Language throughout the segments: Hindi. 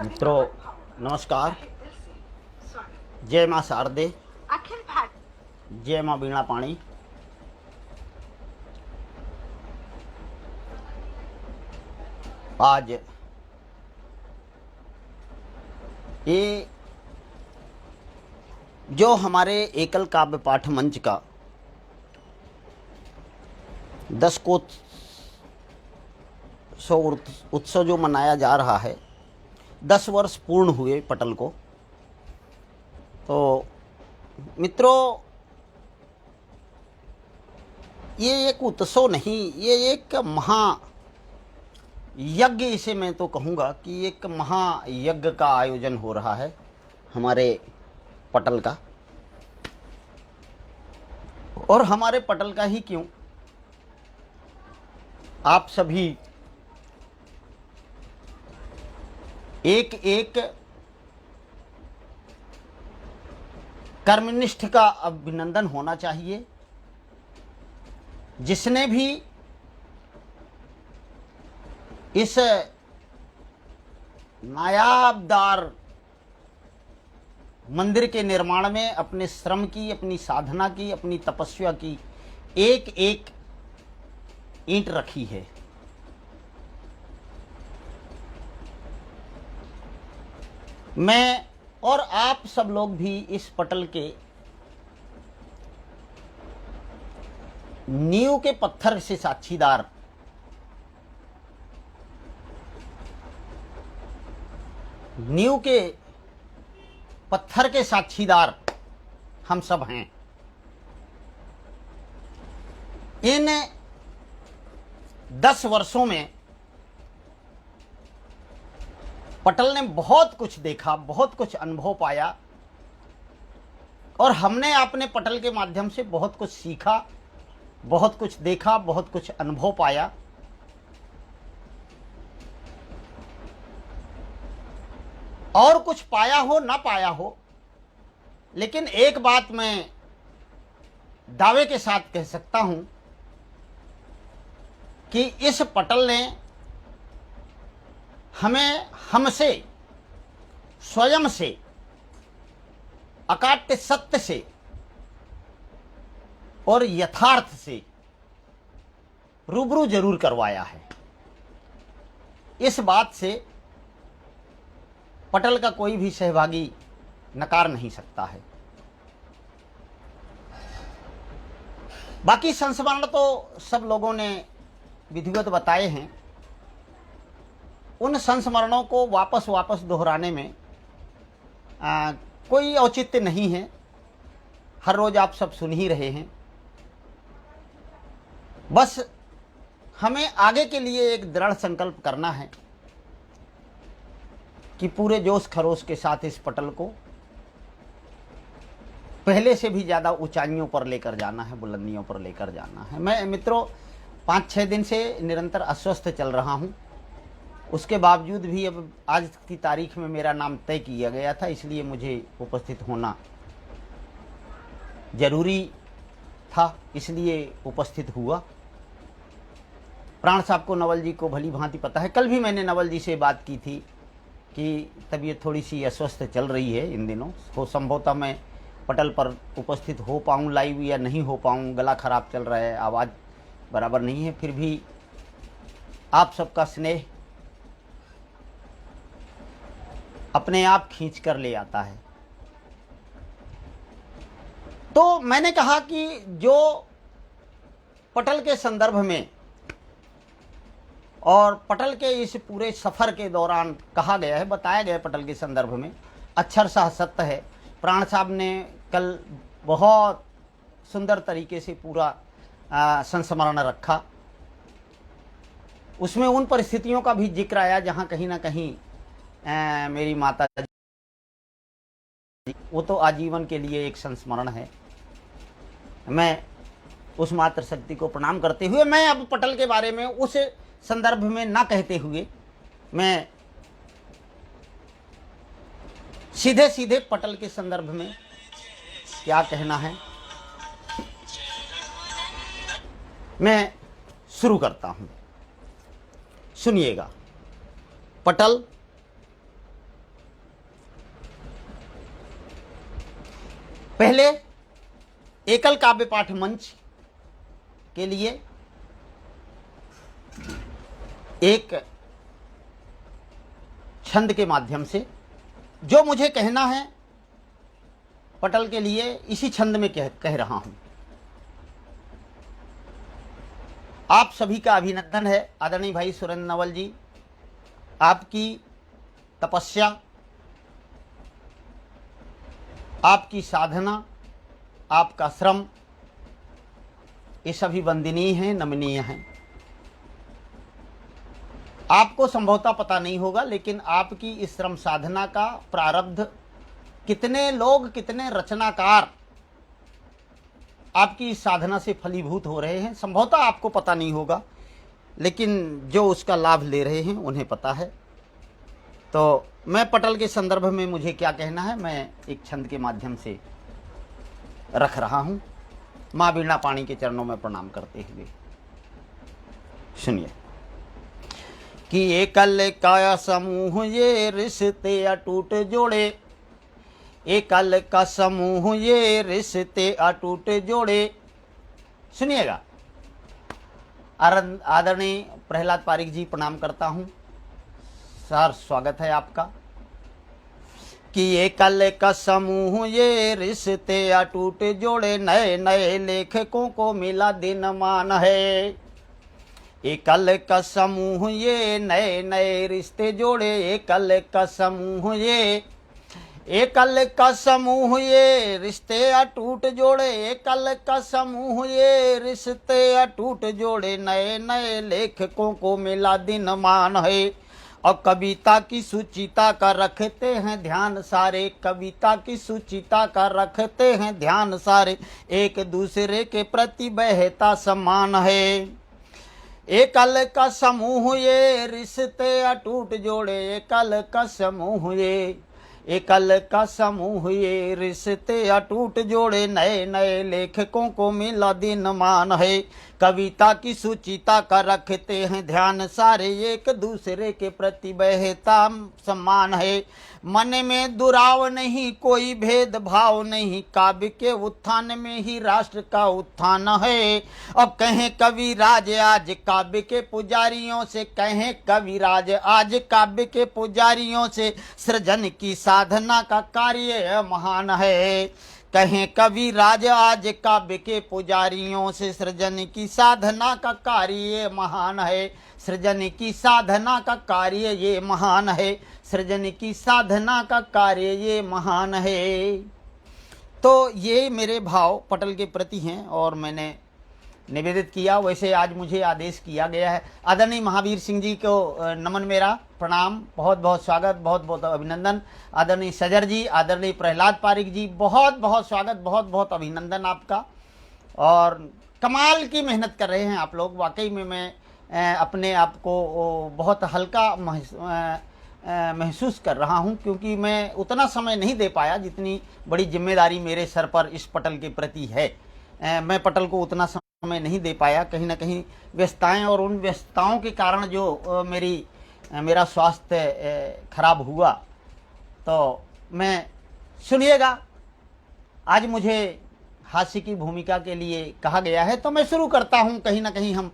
मित्रों नमस्कार। जय माँ शारदे, जय माँ बीणा पाणी। आज ये जो हमारे एकल काव्य पाठ मंच का 10 कोत्सव उत्सव जो मनाया जा रहा है, 10 वर्ष पूर्ण हुए पटल को। तो मित्रों, ये एक उत्सव नहीं, ये एक महायज्ञ, इसे मैं तो कहूँगा कि एक महायज्ञ का आयोजन हो रहा है हमारे पटल का। और हमारे पटल का ही क्यों, आप सभी एक एक कर्मनिष्ठ का अभिनंदन होना चाहिए, जिसने भी इस नायाबदार मंदिर के निर्माण में अपने श्रम की, अपनी साधना की, अपनी तपस्या की एक एक ईंट रखी है। मैं और आप सब लोग भी इस पटल के नींव के पत्थर से साक्षीदार, नींव के पत्थर के साक्षीदार हम सब हैं। इन 10 वर्षों में पटल ने बहुत कुछ देखा, बहुत कुछ अनुभव पाया, और हमने अपने पटल के माध्यम से बहुत कुछ सीखा, बहुत कुछ देखा, बहुत कुछ अनुभव पाया। और कुछ पाया हो ना पाया हो, लेकिन एक बात मैं दावे के साथ कह सकता हूं कि इस पटल ने हमें, हमसे, स्वयं से, अकाट्य सत्य से और यथार्थ से रूबरू जरूर करवाया है। इस बात से पटल का कोई भी सहभागी नकार नहीं सकता है। बाकी संस्मरण तो सब लोगों ने विधिवत बताए हैं। उन संस्मरणों को वापस वापस दोहराने में कोई औचित्य नहीं है। हर रोज आप सब सुन ही रहे हैं। बस हमें आगे के लिए एक दृढ़ संकल्प करना है कि पूरे जोश खरोश के साथ इस पटल को पहले से भी ज़्यादा ऊंचाइयों पर लेकर जाना है, बुलंदियों पर लेकर जाना है। मैं मित्रों 5-6 दिन से निरंतर अस्वस्थ चल रहा हूं। उसके बावजूद भी अब आज की तारीख में मेरा नाम तय किया गया था, इसलिए मुझे उपस्थित होना जरूरी था, इसलिए उपस्थित हुआ। प्राण साहब को, नवल जी को भली भांति पता है। कल भी मैंने नवल जी से बात की थी कि तबीयत थोड़ी सी अस्वस्थ चल रही है इन दिनों। हो संभवतः मैं पटल पर उपस्थित हो पाऊँ लाइव या नहीं हो पाऊँ, गला खराब चल रहा है, आवाज़ बराबर नहीं है। फिर भी आप सबका स्नेह अपने आप खींच कर ले आता है। तो मैंने कहा कि जो पटल के संदर्भ में और पटल के इस पूरे सफ़र के दौरान कहा गया है, बताया गया है पटल के संदर्भ में, अक्षरशः सत्य है। प्राण साहब ने कल बहुत सुंदर तरीके से पूरा संस्मरण रखा। उसमें उन परिस्थितियों का भी जिक्र आया जहाँ कहीं ना कहीं मेरी माता जी, वो तो आजीवन के लिए एक संस्मरण है। मैं उस मातृ शक्ति को प्रणाम करते हुए, मैं अब पटल के बारे में उस संदर्भ में ना कहते हुए, मैं सीधे सीधे पटल के संदर्भ में क्या कहना है मैं शुरू करता हूं। सुनिएगा। पटल पहले एकल काव्य पाठ मंच के लिए एक छंद के माध्यम से जो मुझे कहना है पटल के लिए इसी छंद में कह रहा हूं। आप सभी का अभिनंदन है आदरणीय भाई सुरेंद्र नवल जी। आपकी तपस्या, आपकी साधना, आपका श्रम, ये सभी वंदनीय हैं, नमनीय हैं। आपको संभवतः पता नहीं होगा, लेकिन आपकी इस श्रम साधना का प्रारब्ध कितने लोग, कितने रचनाकार आपकी इस साधना से फलीभूत हो रहे हैं, संभवतः आपको पता नहीं होगा, लेकिन जो उसका लाभ ले रहे हैं उन्हें पता है। तो मैं पटल के संदर्भ में मुझे क्या कहना है, मैं एक छंद के माध्यम से रख रहा हूं, माँ वीणा पाणी के चरणों में प्रणाम करते हुए। सुनिए कि एकल का समूह ये रिश्ते अटूट जोड़े, एकल का समूह ये रिश्ते अटूट जोड़े। सुनिएगा। आदरणीय प्रहलाद पारिक जी प्रणाम करता हूं सर, स्वागत है आपका। कि एकल का समूह ये रिश्ते अटूट जोड़े, नए नए लेखकों को मिला दिन मान है। एकल का समूह ये नए नए रिश्ते जोड़े, एकल का समूह ये, एकल का समूह ये रिश्ते अटूट जोड़े, एकल का समूह ये रिश्ते अटूट जोड़े, नए नए लेखकों को मिला दिन मान है। और कविता की सुचिता का रखते हैं ध्यान सारे, कविता की सुचिता का रखते हैं ध्यान सारे, एक दूसरे के प्रति बहता सम्मान है। एकल का समूह ये रिश्ते अटूट जोड़े, एकल का समूह ये, एकल का समूह ये रिश्ते अटूट जोड़े, नए नए लेखकों को मिला दिन मान है। कविता की सुचिता का रखते हैं ध्यान सारे, एक दूसरे के प्रति बहता सम्मान है। मन में दुराव नहीं, कोई भेदभाव नहीं, काव्य के उत्थान में ही राष्ट्र का उत्थान है। और कहें कविराज आज काव्य के पुजारियों से, कहें कविराज आज काव्य के पुजारियों से, सृजन की साधना का कार्य महान है। कहें कविराज आज काव्य के पुजारियों से, सृजन की साधना का कार्य महान है। सृजन की साधना का कार्य ये महान है, सृजन की साधना का कार्य ये महान है। तो ये मेरे भाव पटल के प्रति हैं और मैंने निवेदित किया। वैसे आज मुझे आदेश किया गया है। आदरणीय महावीर सिंह जी को नमन, मेरा प्रणाम, बहुत बहुत स्वागत, बहुत बहुत अभिनंदन। आदरणीय सजर जी, आदरणीय प्रहलाद पारिक जी, बहुत बहुत स्वागत, बहुत बहुत अभिनंदन आपका। और कमाल की मेहनत कर रहे हैं आप लोग। वाकई में मैं अपने आप को बहुत हल्का महसूस कर रहा हूं, क्योंकि मैं उतना समय नहीं दे पाया जितनी बड़ी जिम्मेदारी मेरे सर पर इस पटल के प्रति है। मैं पटल को उतना समय नहीं दे पाया, कहीं ना कहीं व्यस्तताएं, और उन व्यस्तताओं के कारण जो मेरा स्वास्थ्य खराब हुआ। तो मैं सुनिएगा, आज मुझे हास्य की भूमिका के लिए कहा गया है, तो मैं शुरू करता हूं। कहीं ना कहीं हम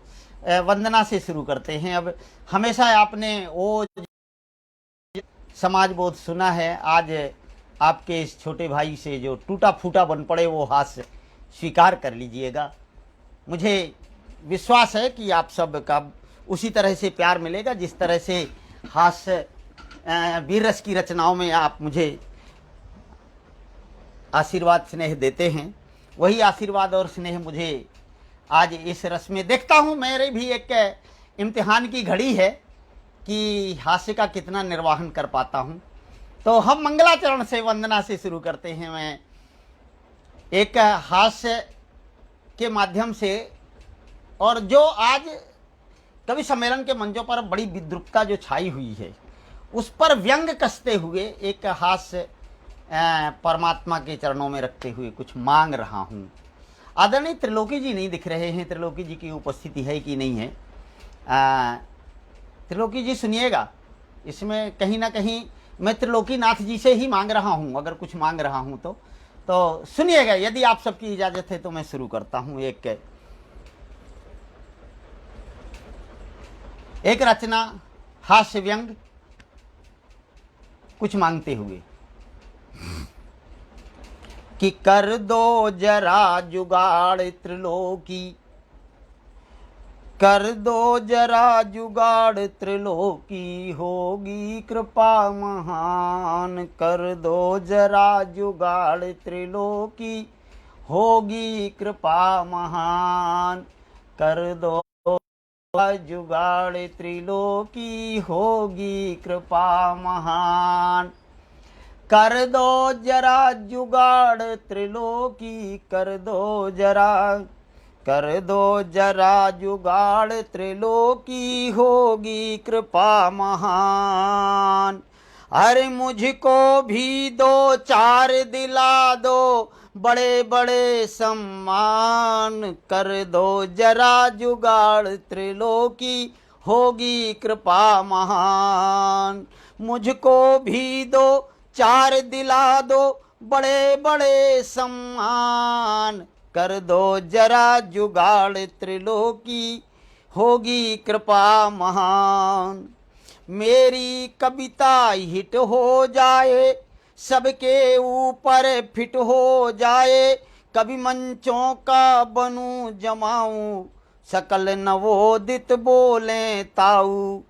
वंदना से शुरू करते हैं। अब हमेशा आपने वो समाज बोध सुना है, आज आपके इस छोटे भाई से जो टूटा फूटा बन पड़े वो हास्य स्वीकार कर लीजिएगा। मुझे विश्वास है कि आप सब का उसी तरह से प्यार मिलेगा जिस तरह से हास्य वीररस की रचनाओं में आप मुझे आशीर्वाद स्नेह देते हैं। वही आशीर्वाद और स्नेह मुझे आज इस रस में देखता हूँ। मेरे भी एक इम्तिहान की घड़ी है कि हास्य का कितना निर्वाहन कर पाता हूँ। तो हम मंगलाचरण से, वंदना से शुरू करते हैं। मैं एक हास्य के माध्यम से, और जो आज कवि सम्मेलन के मंचों पर बड़ी विद्रुपता जो छाई हुई है, उस पर व्यंग कसते हुए एक हास्य परमात्मा के चरणों में रखते हुए कुछ मांग रहा हूँ। आदरणीय त्रिलोकी जी नहीं दिख रहे हैं, त्रिलोकी जी की उपस्थिति है कि नहीं है? त्रिलोकी जी सुनिएगा, इसमें कहीं ना कहीं मैं त्रिलोकी नाथ जी से ही मांग रहा हूँ, अगर कुछ मांग रहा हूँ तो तो सुनिएगा, यदि आप सबकी इजाजत है तो मैं शुरू करता हूं। एक रचना हास्य व्यंग कुछ मांगते हुए कि कर दो जरा जुगाड़ त्रिलोकी, कर दो जरा जुगाड़ त्रिलोकी, होगी कृपा महान। कर दो जरा जुगाड़ त्रिलोकी, होगी कृपा महान। कर दो जुगाड़ त्रिलोकी, होगी कृपा महान। कर दो जरा जुगाड़ त्रिलोकी, कर दो जरा, कर दो जरा जुगाड़ त्रिलोकी, होगी कृपा महान। अरे मुझको भी दो चार दिला दो, बड़े बड़े सम्मान। कर दो जरा जुगाड़ त्रिलोकी, होगी कृपा महान। मुझको भी दो चार दिला दो, बड़े बड़े सम्मान। कर दो जरा जुगाड़ त्रिलोकी, होगी कृपा महान। मेरी कविता हिट हो जाए, सबके ऊपर फिट हो जाए, कभी मंचों का बनूं जमाऊं, सकल नवोदित बोले ताऊ।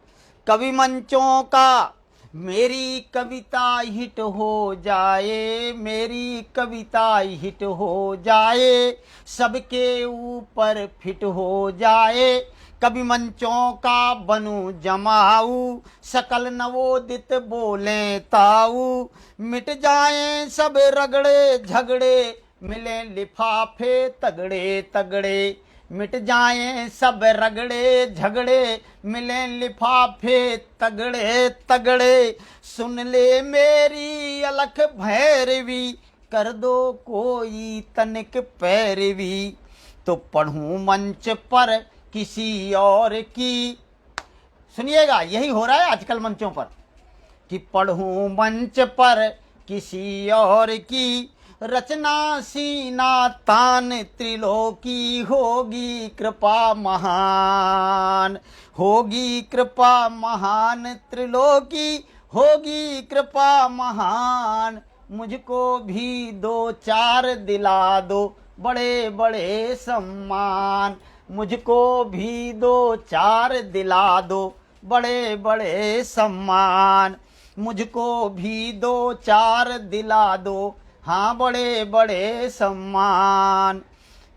कभी मंचों का, मेरी कविता हिट हो जाए, मेरी कविता हिट हो जाए, सबके ऊपर फिट हो जाए, कभी मंचों का बनूं जमाऊ, सकल नवोदित बोले ताऊ। मिट जाएं सब रगड़े झगड़े, मिले लिफाफे तगड़े तगड़े। मिट जाएं सब रगड़े झगड़े, मिले लिफाफे तगड़े तगड़े। सुन ले मेरी अलख भैरवी, कर दो कोई तनिक पैरवी, तो पढ़ूं मंच पर किसी और की। सुनिएगा, यही हो रहा है आजकल मंचों पर कि पढ़ूं मंच पर किसी और की, रचना सीना तान त्रिलोकी, होगी कृपा महान। होगी कृपा महान त्रिलोकी, होगी कृपा महान। मुझको भी दो चार दिला दो, बड़े बड़े सम्मान। मुझको भी दो चार दिला दो, बड़े बड़े सम्मान। मुझको भी दो चार दिला दो, हाँ बड़े बड़े सम्मान।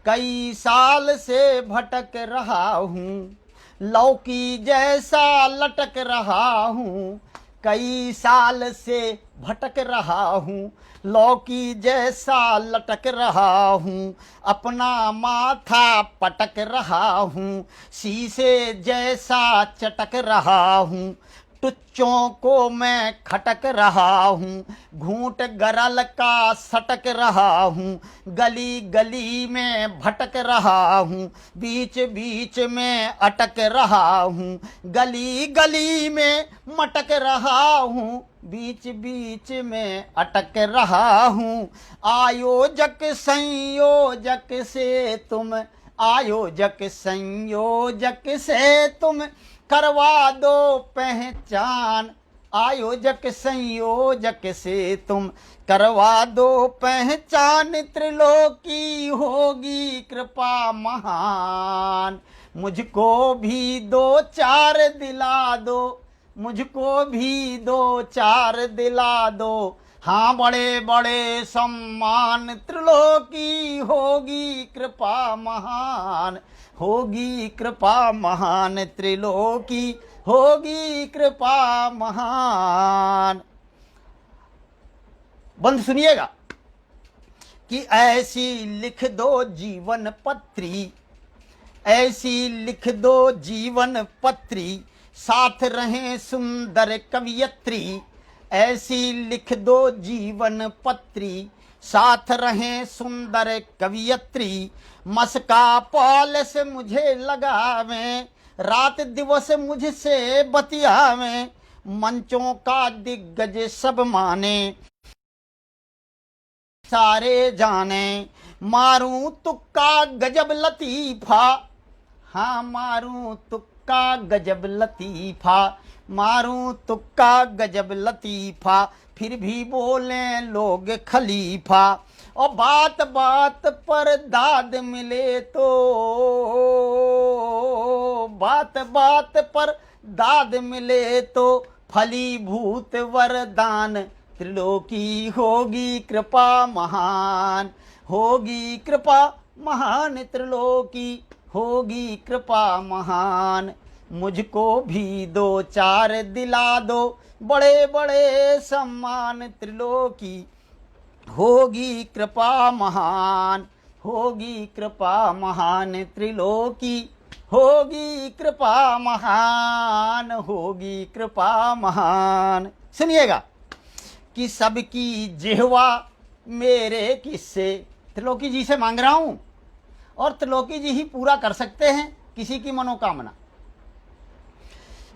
कई साल से भटक रहा हूँ, लौकी जैसा लटक रहा हूँ। कई साल से भटक रहा हूँ, लौकी जैसा लटक रहा हूँ। अपना माथा पटक रहा हूँ, शीशे जैसा चटक रहा हूँ। टुच्चों को मैं खटक रहा हूँ, घूंट गरल का सटक रहा हूँ। गली गली में भटक रहा हूँ, बीच बीच में अटक रहा हूँ। गली गली में मटक रहा हूँ, बीच बीच में अटक रहा हूँ। आयोजक संयोजक से तुम, आयोजक संयोजक से तुम करवा दो पहचान। आयोजक संयोजक से तुम करवा दो पहचान, त्रिलोकी होगी कृपा महान। मुझको भी दो चार दिला दो, मुझको भी दो चार दिला दो, हाँ बड़े बड़े सम्मान। त्रिलोकी होगी कृपा महान, होगी कृपा महान। त्रिलोकी होगी कृपा महान। बंद सुनिएगा कि ऐसी लिख दो जीवन पत्री, ऐसी लिख दो जीवन पत्री, साथ रहें सुंदर कवियत्री। ऐसी लिख दो जीवन पत्री, साथ रहें सुंदर कवियत्री। मस्का पॉलिश मुझे लगावें, रात दिवस मुझसे बतियावें। मंचों का दिग्गज सब माने, सारे जाने, मारूं तुक्का गजब लतीफा, हाँ मारूं तुक्का गजब लतीफा, मारूं तुक्का गजब लतीफा, फिर भी बोले लोग खलीफा। और बात बात पर दाद मिले तो, बात बात पर दाद मिले तो, फलीभूत वरदान त्रिलोकी होगी कृपा महान, होगी कृपा महान त्रिलोकी होगी कृपा महान। मुझको भी दो चार दिला दो बड़े बड़े सम्मान, त्रिलोकी होगी कृपा महान, होगी कृपा महान त्रिलोकी होगी कृपा महान, होगी कृपा महान। सुनिएगा कि सबकी जिह्वा मेरे किस्से, त्रिलोकी जी से मांग रहा हूं और त्रिलोकी जी ही पूरा कर सकते हैं किसी की मनोकामना।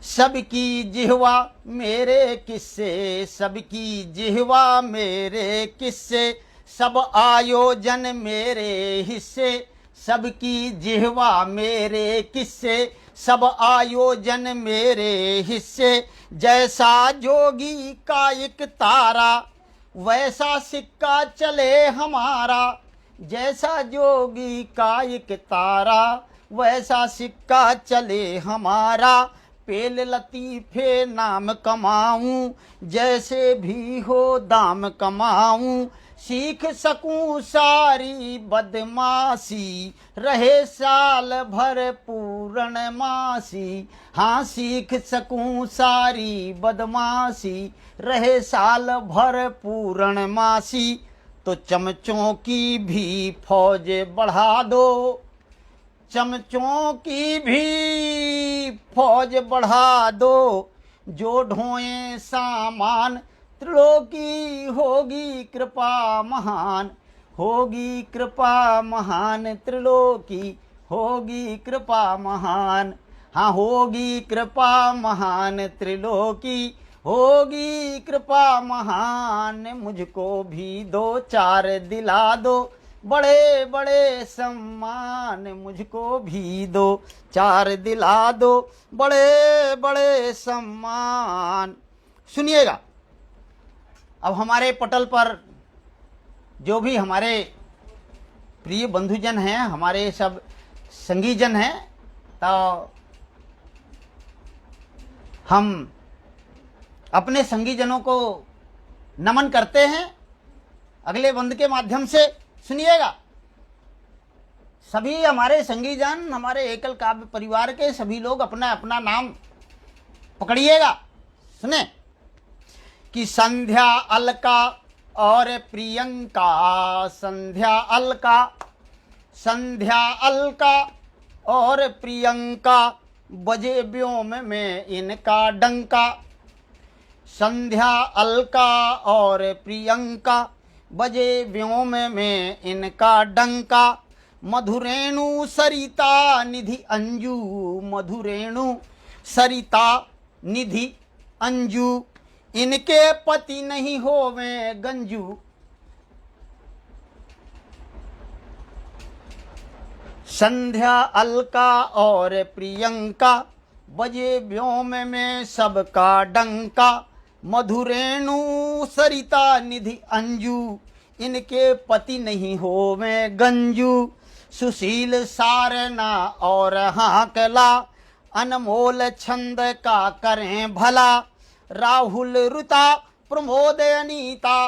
सबकी जिह्वा मेरे किस्से, सबकी जिह्वा मेरे किस्से, सब आयोजन मेरे हिस्से, सबकी जिह्वा मेरे किस्से, सब आयोजन मेरे हिस्से। जैसा जोगी का एक तारा वैसा सिक्का चले हमारा, जैसा जोगी का एक तारा वैसा सिक्का चले हमारा। पेल लतीफे नाम कमाऊं जैसे भी हो दाम कमाऊं, सीख सकूं सारी बदमाशी रहे साल भर पूर्णमासी, हाँ सीख सकूं सारी बदमाशी रहे साल भर पूर्णमासी। तो चमचों की भी फौज बढ़ा दो, चमचों की भी फौज बढ़ा दो, जो ढोए सामान त्रिलोकी होगी कृपा महान, होगी कृपा महान त्रिलोकी होगी कृपा महान, हाँ होगी कृपा महान त्रिलोकी होगी कृपा महान। मुझको भी दो चार दिला दो बड़े बड़े सम्मान, मुझको भी दो चार दिला दो बड़े बड़े सम्मान। सुनिएगा, अब हमारे पटल पर जो भी हमारे प्रिय बंधुजन हैं, हमारे सब संगीजन हैं, तो हम अपने संगीजनों को नमन करते हैं अगले बंद के माध्यम से। सुनिएगा, सभी हमारे संगीजन, हमारे एकल काव्य परिवार के सभी लोग अपना अपना नाम पकड़िएगा। सुने कि संध्या अलका और प्रियंका, संध्या अलका, संध्या अलका और प्रियंका, बजे व्योम में इनका डंका। संध्या अलका और प्रियंका, बजे व्योम में इनका डंका। मधुरेणु सरिता निधि अंजू, मधुरेणु सरिता निधि अंजू, इनके पति नहीं होवे गंजू। संध्या अलका और प्रियंका, बजे व्योम में सबका डंका। मधुरेणु सरिता निधि अंजू, इनके पति नहीं होवे गंजू। सुशील सारना और हाकला, अनमोल छंद का करें भला। राहुल ऋता प्रमोद अनीता,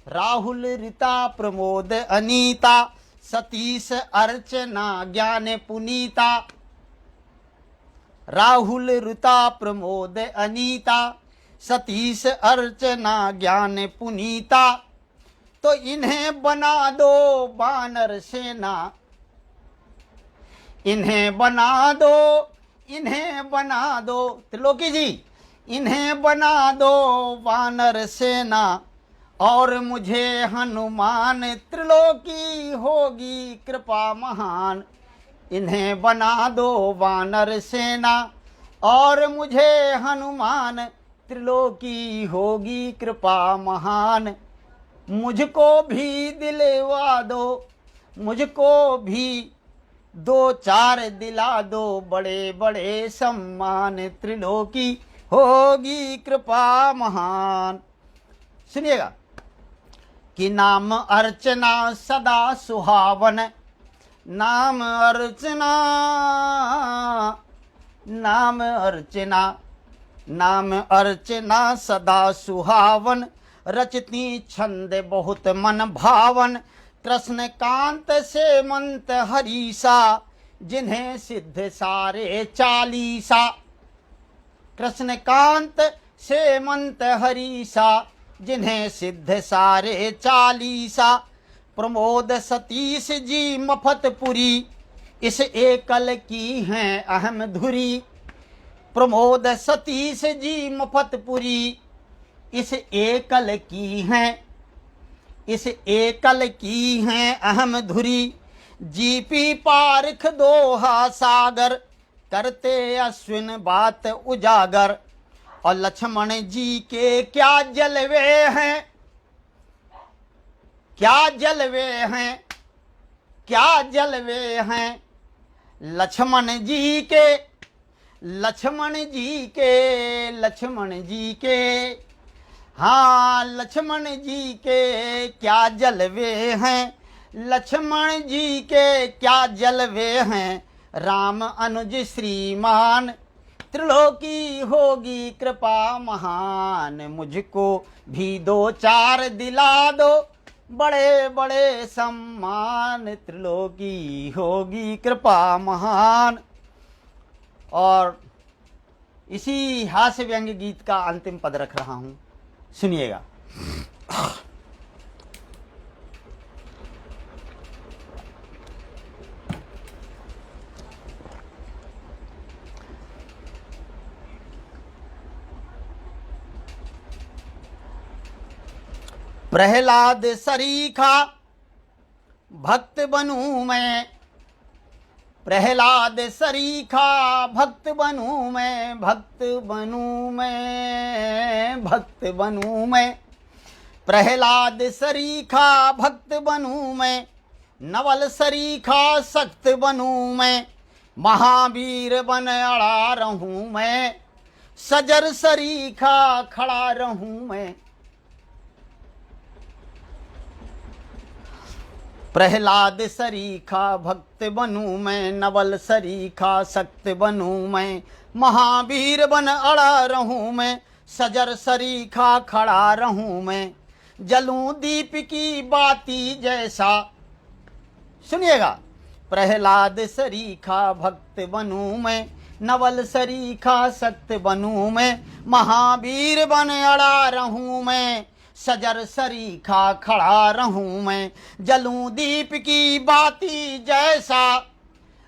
राहुल ऋता प्रमोद अनीता। सतीश अर्चना ज्ञान पुनीता, राहुल ऋता प्रमोद अनीता। सतीश अर्चना ज्ञान पुनीता। तो इन्हें बना दो वानर सेना, इन्हें बना दो, इन्हें बना दो, त्रिलोकी जी इन्हें बना दो वानर सेना। और मुझे हनुमान त्रिलोकी होगी कृपा महान। इन्हें बना दो वानर सेना और मुझे हनुमान त्रिलोकी होगी कृपा महान। मुझको भी दिलवा दो, मुझको भी दो चार दिला दो, बड़े बड़े सम्मान त्रिलोकी होगी कृपा महान। सुनिएगा कि नाम अर्चना सदा सुहावन, नाम अर्चना, नाम अर्चना, नाम अर्चना सदा सुहावन, रचती छंद बहुत मन भावन, कृष्ण कांत से मंत हरीसा, जिन्हें सिद्ध सारे चालीसा। कृष्ण कांत से मंत हरीसा, जिन्हें सिद्ध सारे चालीसा। प्रमोद सतीश जी मफतपुरी, इस एकल की हैं अहम धुरी। प्रमोद सतीश जी मफतपुरी, इस एकल की हैं, इस एकल की हैं अहम धुरी। जीपी पारख दोहा सागर, करते अश्विन बात उजागर। और लक्ष्मण जी के क्या जलवे हैं, क्या जलवे हैं, क्या जलवे हैं। लक्ष्मण जी के, लक्ष्मण जी के, लक्ष्मण जी के, हाँ लक्ष्मण जी के क्या जलवे हैं, लक्ष्मण जी के क्या जलवे हैं। राम अनुज श्रीमान, त्रिलोकी होगी कृपा महान। मुझको भी दो चार दिला दो, बड़े बड़े सम्मान, त्रिलोकी होगी कृपा महान। और इसी हास्य व्यंग्य गीत का अंतिम पद रख रहा हूं, सुनिएगा। प्रहलाद सरीखा भक्त बनूं मैं, प्रहलाद सरीखा भक्त बनूं मैं, भक्त बनूं मैं, भक्त बनूं मैं। प्रहलाद सरीखा भक्त बनूं मैं, नवल सरीखा सख्त बनूं मैं। महावीर बन अड़ा रहूं मैं, सजर सरीखा खड़ा रहूं मैं। प्रहलाद सरीखा भक्त बनूं मैं, नवल सरीखा सख्त बनूं मैं। महावीर बन अड़ा रहूं मैं, सजर सरीखा खड़ा रहूं मैं। जलूं दीप की बाती जैसा, सुनिएगा। प्रहलाद सरीखा भक्त बनूं मैं, नवल सरीखा सख्त बनूं मैं। महावीर बन अड़ा रहूं मैं, सजर सरीखा खड़ा रहूं मैं। जलूं दीप की बाती जैसा,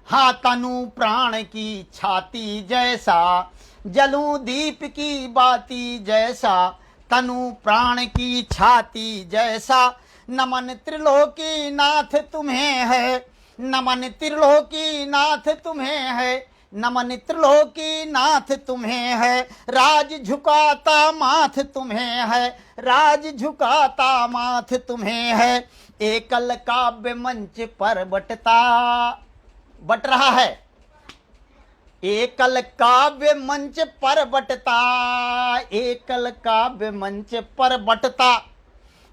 हाँ तनु प्राण की छाती जैसा। जलूं दीप की बाती जैसा, तनु प्राण की छाती जैसा। नमन त्रिलोकी नाथ तुम्हें है, नमन त्रिलोकी नाथ तुम्हें है, नमन त्रिलोकी नाथ तुम्हें है। राज झुकाता माथ तुम्हें है, राज झुकाता माथ तुम्हें है। एकल काव्य मंच पर बट रहा है, एकल काव्य मंच पर बटता, एकल काव्य मंच पर बटता।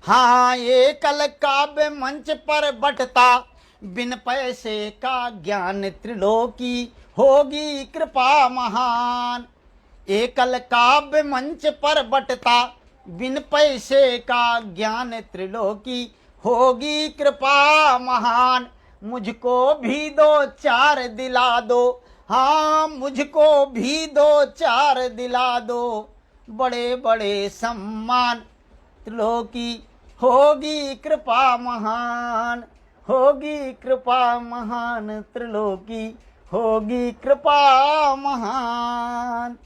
हाँ एकल काव्य मंच पर बटता, बिन पैसे का ज्ञान त्रिलोकी होगी कृपा महान। एकल काव्य मंच पर बटता, बिन पैसे का ज्ञान त्रिलोकी होगी कृपा महान। मुझको भी दो चार दिला दो, हाँ मुझको भी दो चार दिला दो, बड़े बड़े सम्मान त्रिलोकी होगी कृपा महान, होगी कृपा महान। त्रिलोकी होगी कृपा महान।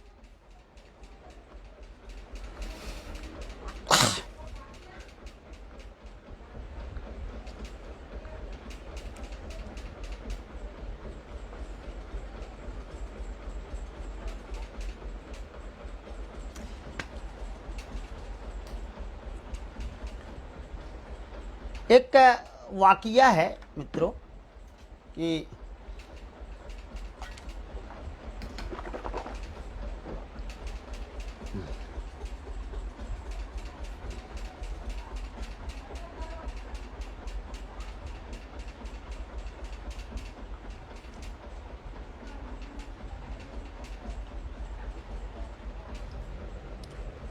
एक वाकया है मित्रों कि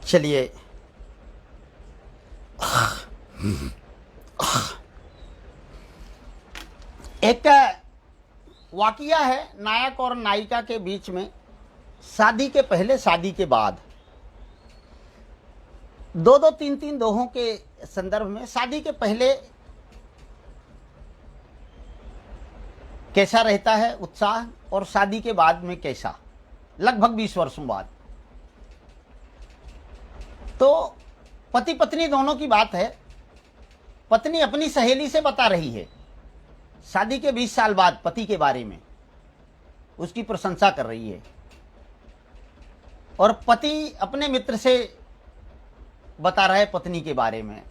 चलिए एक वाकया है नायक और नायिका के बीच में, शादी के पहले शादी के बाद। दो दो तीन तीन दोहों के संदर्भ में शादी के पहले कैसा रहता है उत्साह और शादी के बाद में कैसा, लगभग 20 वर्षों बाद। तो पति पत्नी दोनों की बात है। पत्नी अपनी सहेली से बता रही है शादी के 20 साल बाद पति के बारे में, उसकी प्रशंसा कर रही है। और पति अपने मित्र से बता रहा है पत्नी के बारे में,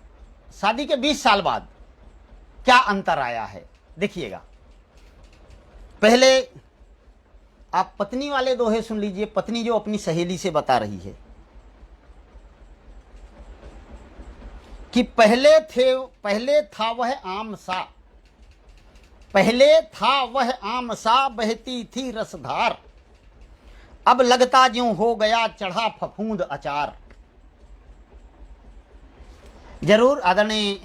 शादी के 20 साल बाद क्या अंतर आया है देखिएगा। पहले आप पत्नी वाले दोहे सुन लीजिए, पत्नी जो अपनी सहेली से बता रही है कि पहले था वह आम सा, पहले था वह आम सा बहती थी रसधार, अब लगता ज्यों हो गया चढ़ा फफूंद अचार। जरूर आदरणीय,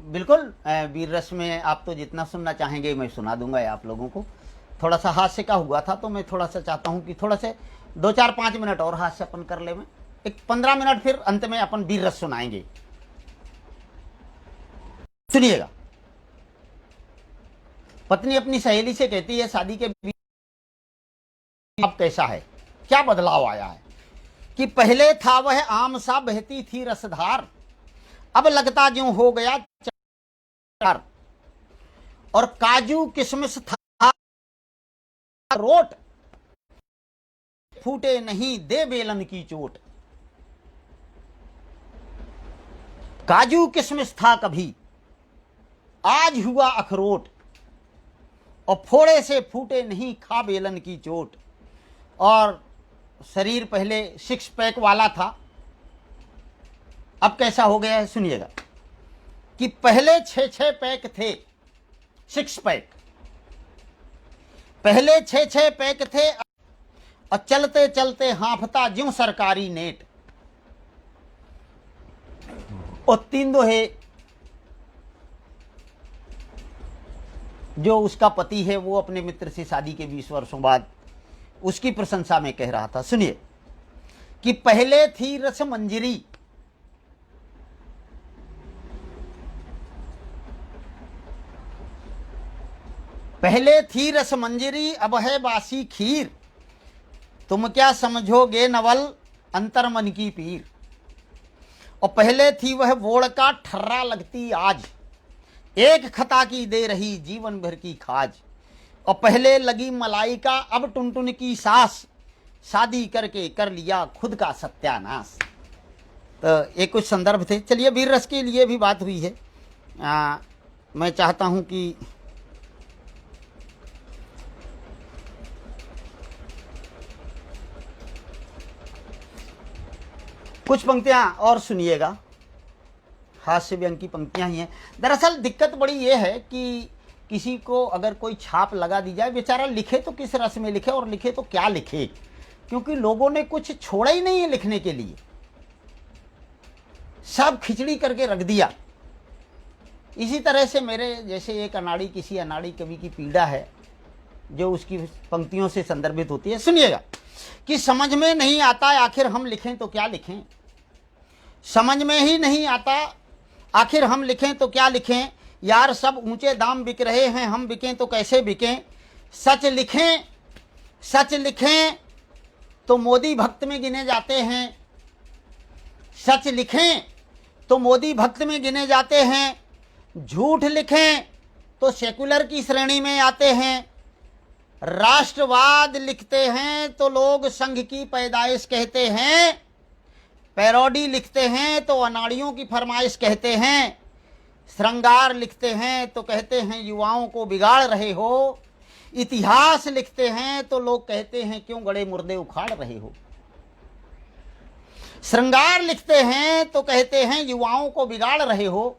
बिल्कुल वीर रस में आप तो जितना सुनना चाहेंगे मैं सुना दूंगा आप लोगों को। थोड़ा सा हास्य का हुआ था तो मैं थोड़ा सा चाहता हूं कि थोड़ा से 2-4-5 मिनट और हास्य अपन कर ले में, एक 15 मिनट फिर अंत में अपन वीर रस सुनाएंगे। सुनिएगा। पत्नी अपनी सहेली से कहती है शादी के अब कैसा है, क्या बदलाव आया है कि पहले था वह आम सा बहती थी रसधार, अब लगता ज्यों हो गया चार, और काजू किशमिश था रोट, फूटे नहीं दे बेलन की चोट। काजू किशमिश था कभी, आज हुआ अखरोट, और फोड़े से फूटे नहीं खा बेलन की चोट। और शरीर पहले 6 पैक वाला था, अब कैसा हो गया है सुनिएगा कि पहले 6-6 पैक थे, 6 पैक, पहले 6-6 पैक थे, और चलते चलते हांफता ज्यों सरकारी नेट। और 3 दोहे जो उसका पति है वो अपने मित्र से शादी के 20 वर्षों बाद उसकी प्रशंसा में कह रहा था। सुनिए कि पहले थी रस मंजरी, पहले थी रस मंजरी अब है बासी खीर, तुम क्या समझोगे नवल अंतर मन की पीर। और पहले थी वह वोड़ का ठर्रा लगती आज, एक खता की दे रही जीवन भर की खाज। और पहले लगी मलाई का अब टुनटुन की सास, शादी करके कर लिया खुद का सत्यानाश। तो ये कुछ संदर्भ थे। चलिए वीर रस के लिए भी बात हुई है। मैं चाहता हूं कि कुछ पंक्तियां और सुनिएगा, हास्य व्यंग की पंक्तियां ही हैं। दरअसल दिक्कत बड़ी ये है कि किसी को अगर कोई छाप लगा दी जाए, बेचारा लिखे तो किस रस में लिखे और लिखे तो क्या लिखे, क्योंकि लोगों ने कुछ छोड़ा ही नहीं है लिखने के लिए, सब खिचड़ी करके रख दिया। इसी तरह से मेरे जैसे एक अनाड़ी, किसी अनाड़ी कवि की पीड़ा है जो उसकी पंक्तियों से संदर्भित होती है। सुनिएगा कि समझ में नहीं आता आखिर हम लिखें तो क्या लिखें, समझ में ही नहीं आता आखिर हम लिखें तो क्या लिखें, यार सब ऊंचे दाम बिक रहे हैं, हम बिकें तो कैसे बिकें। सच लिखें, सच लिखें तो मोदी भक्त में गिने जाते हैं, सच लिखें तो मोदी भक्त में गिने जाते हैं, झूठ लिखें तो सेकुलर की श्रेणी में आते हैं, राष्ट्रवाद लिखते हैं तो लोग संघ की पैदाइश कहते हैं, पैरोडी लिखते हैं तो अनाड़ियों की फरमाइश कहते हैं, श्रृंगार लिखते हैं तो कहते हैं युवाओं को बिगाड़ रहे हो, इतिहास लिखते हैं तो लोग कहते हैं क्यों गड़े मुर्दे उखाड़ रहे हो। श्रृंगार लिखते हैं तो कहते हैं युवाओं को बिगाड़ रहे हो,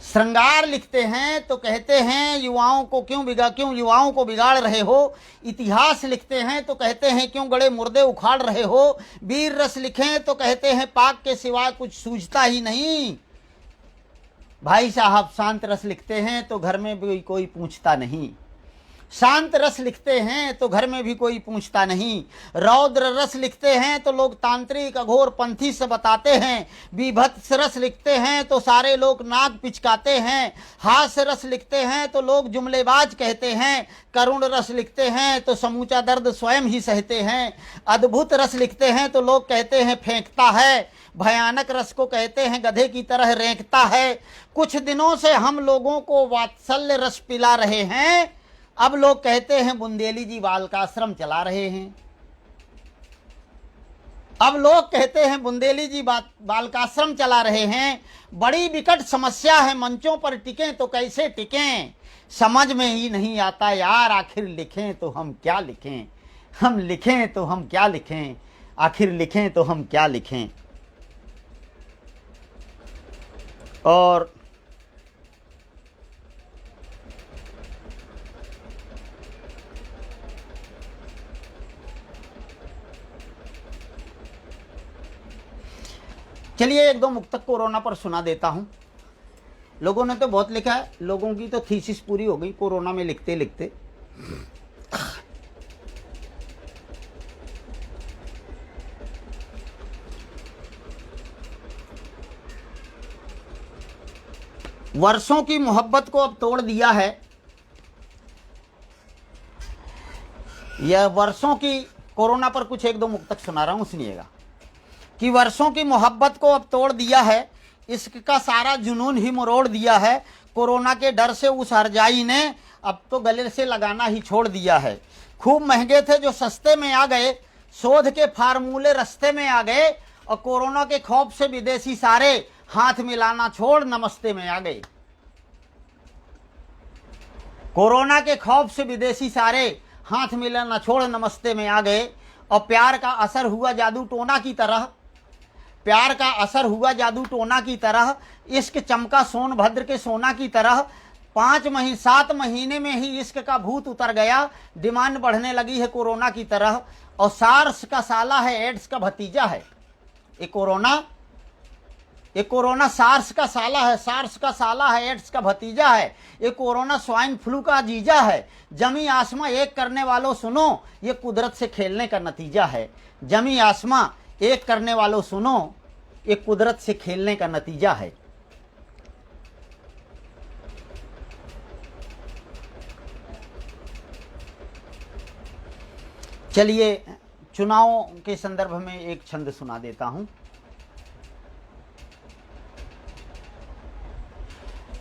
श्रृंगार लिखते हैं तो कहते हैं युवाओं को क्यों युवाओं को बिगाड़ रहे हो। इतिहास लिखते हैं तो कहते हैं क्यों गड़े मुर्दे उखाड़ रहे हो। वीर रस लिखें तो कहते हैं पाक के सिवा कुछ सूझता ही नहीं। भाई साहब शांत रस लिखते हैं तो घर में भी कोई पूछता नहीं, शांत रस लिखते हैं तो घर में भी कोई पूछता नहीं। रौद्र रस लिखते हैं तो लोग तांत्रिक अघोर पंथी से बताते हैं। बीभत्स रस लिखते हैं तो सारे लोग नाक पिचकाते हैं। हास्य रस लिखते हैं तो लोग जुमलेबाज कहते हैं। करुण रस लिखते हैं तो समूचा दर्द स्वयं ही सहते हैं। अद्भुत रस लिखते हैं तो लोग कहते हैं फेंकता है। भयानक रस को कहते हैं गधे की तरह रेंकता है। कुछ दिनों से हम लोगों को वात्सल्य रस पिला रहे हैं, अब लोग कहते हैं बुंदेली जी बालकाश्रम चला रहे हैं। अब लोग कहते हैं बुंदेली जी बालकाश्रम चला रहे हैं। बड़ी विकट समस्या है, मंचों पर टिकें तो कैसे टिकें, समझ में ही नहीं आता यार आखिर लिखें तो हम क्या लिखें। हम लिखें तो हम क्या लिखें, आखिर लिखें तो हम क्या लिखें। और चलिए एक दो मुक्तक कोरोना पर सुना देता हूं। लोगों ने तो बहुत लिखा है, लोगों की तो थीसिस पूरी हो गई कोरोना में लिखते लिखते। वर्षों की मोहब्बत को अब तोड़ दिया है। यह वर्षों की कोरोना पर कुछ एक दो मुक्तक सुना रहा हूं, सुनिएगा। कि वर्षों की मोहब्बत को अब तोड़ दिया है, इश्क का सारा जुनून ही मरोड़ दिया है। कोरोना के डर से उस हरजाई ने अब तो गले से लगाना ही छोड़ दिया है। खूब महंगे थे जो सस्ते में आ गए, शोध के फार्मूले रस्ते में आ गए। और कोरोना के खौफ से विदेशी सारे हाथ मिलाना छोड़ नमस्ते में आ गए। कोरोना के खौफ से विदेशी सारे हाथ मिलाना छोड़ नमस्ते में आ गए। और प्यार का असर हुआ जादू टोना की तरह, प्यार का असर हुआ जादू टोना की तरह। इश्क चमका सोनभद्र के सोना की तरह। 7 महीने में ही इश्क का भूत उतर गया। डिमांड बढ़ने लगी है कोरोना की तरह। और सार्स का साला है, एड्स का भतीजा है। ये कोरोना सार्स का साला है, सार्स का साला है, एड्स का भतीजा है। ये कोरोना स्वाइन फ्लू का जीजा है। जमी आसमां एक करने वालों सुनो, ये कुदरत से खेलने का नतीजा है। जमी आसमां एक करने वालों सुनो, ये कुदरत से खेलने का नतीजा है। चलिए चुनाव के संदर्भ में एक छंद सुना देता हूं।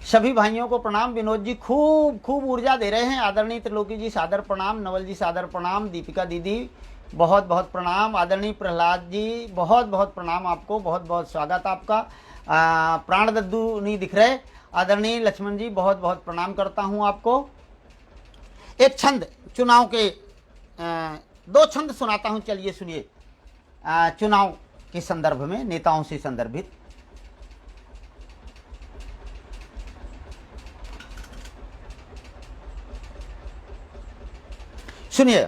सभी भाइयों को प्रणाम। विनोद जी खूब खूब ऊर्जा दे रहे हैं। आदरणीय त्रिलोकी जी सादर प्रणाम। नवल जी सादर प्रणाम। दीपिका दीदी बहुत बहुत प्रणाम। आदरणीय प्रहलाद जी बहुत बहुत प्रणाम आपको, बहुत बहुत स्वागत आपका। प्राण दद्दू नहीं दिख रहे। आदरणीय लक्ष्मण जी बहुत बहुत प्रणाम करता हूं आपको। एक छंद चुनाव के 2 छंद सुनाता हूं, चलिए सुनिए। चुनाव के संदर्भ में नेताओं से संदर्भित। सुनिए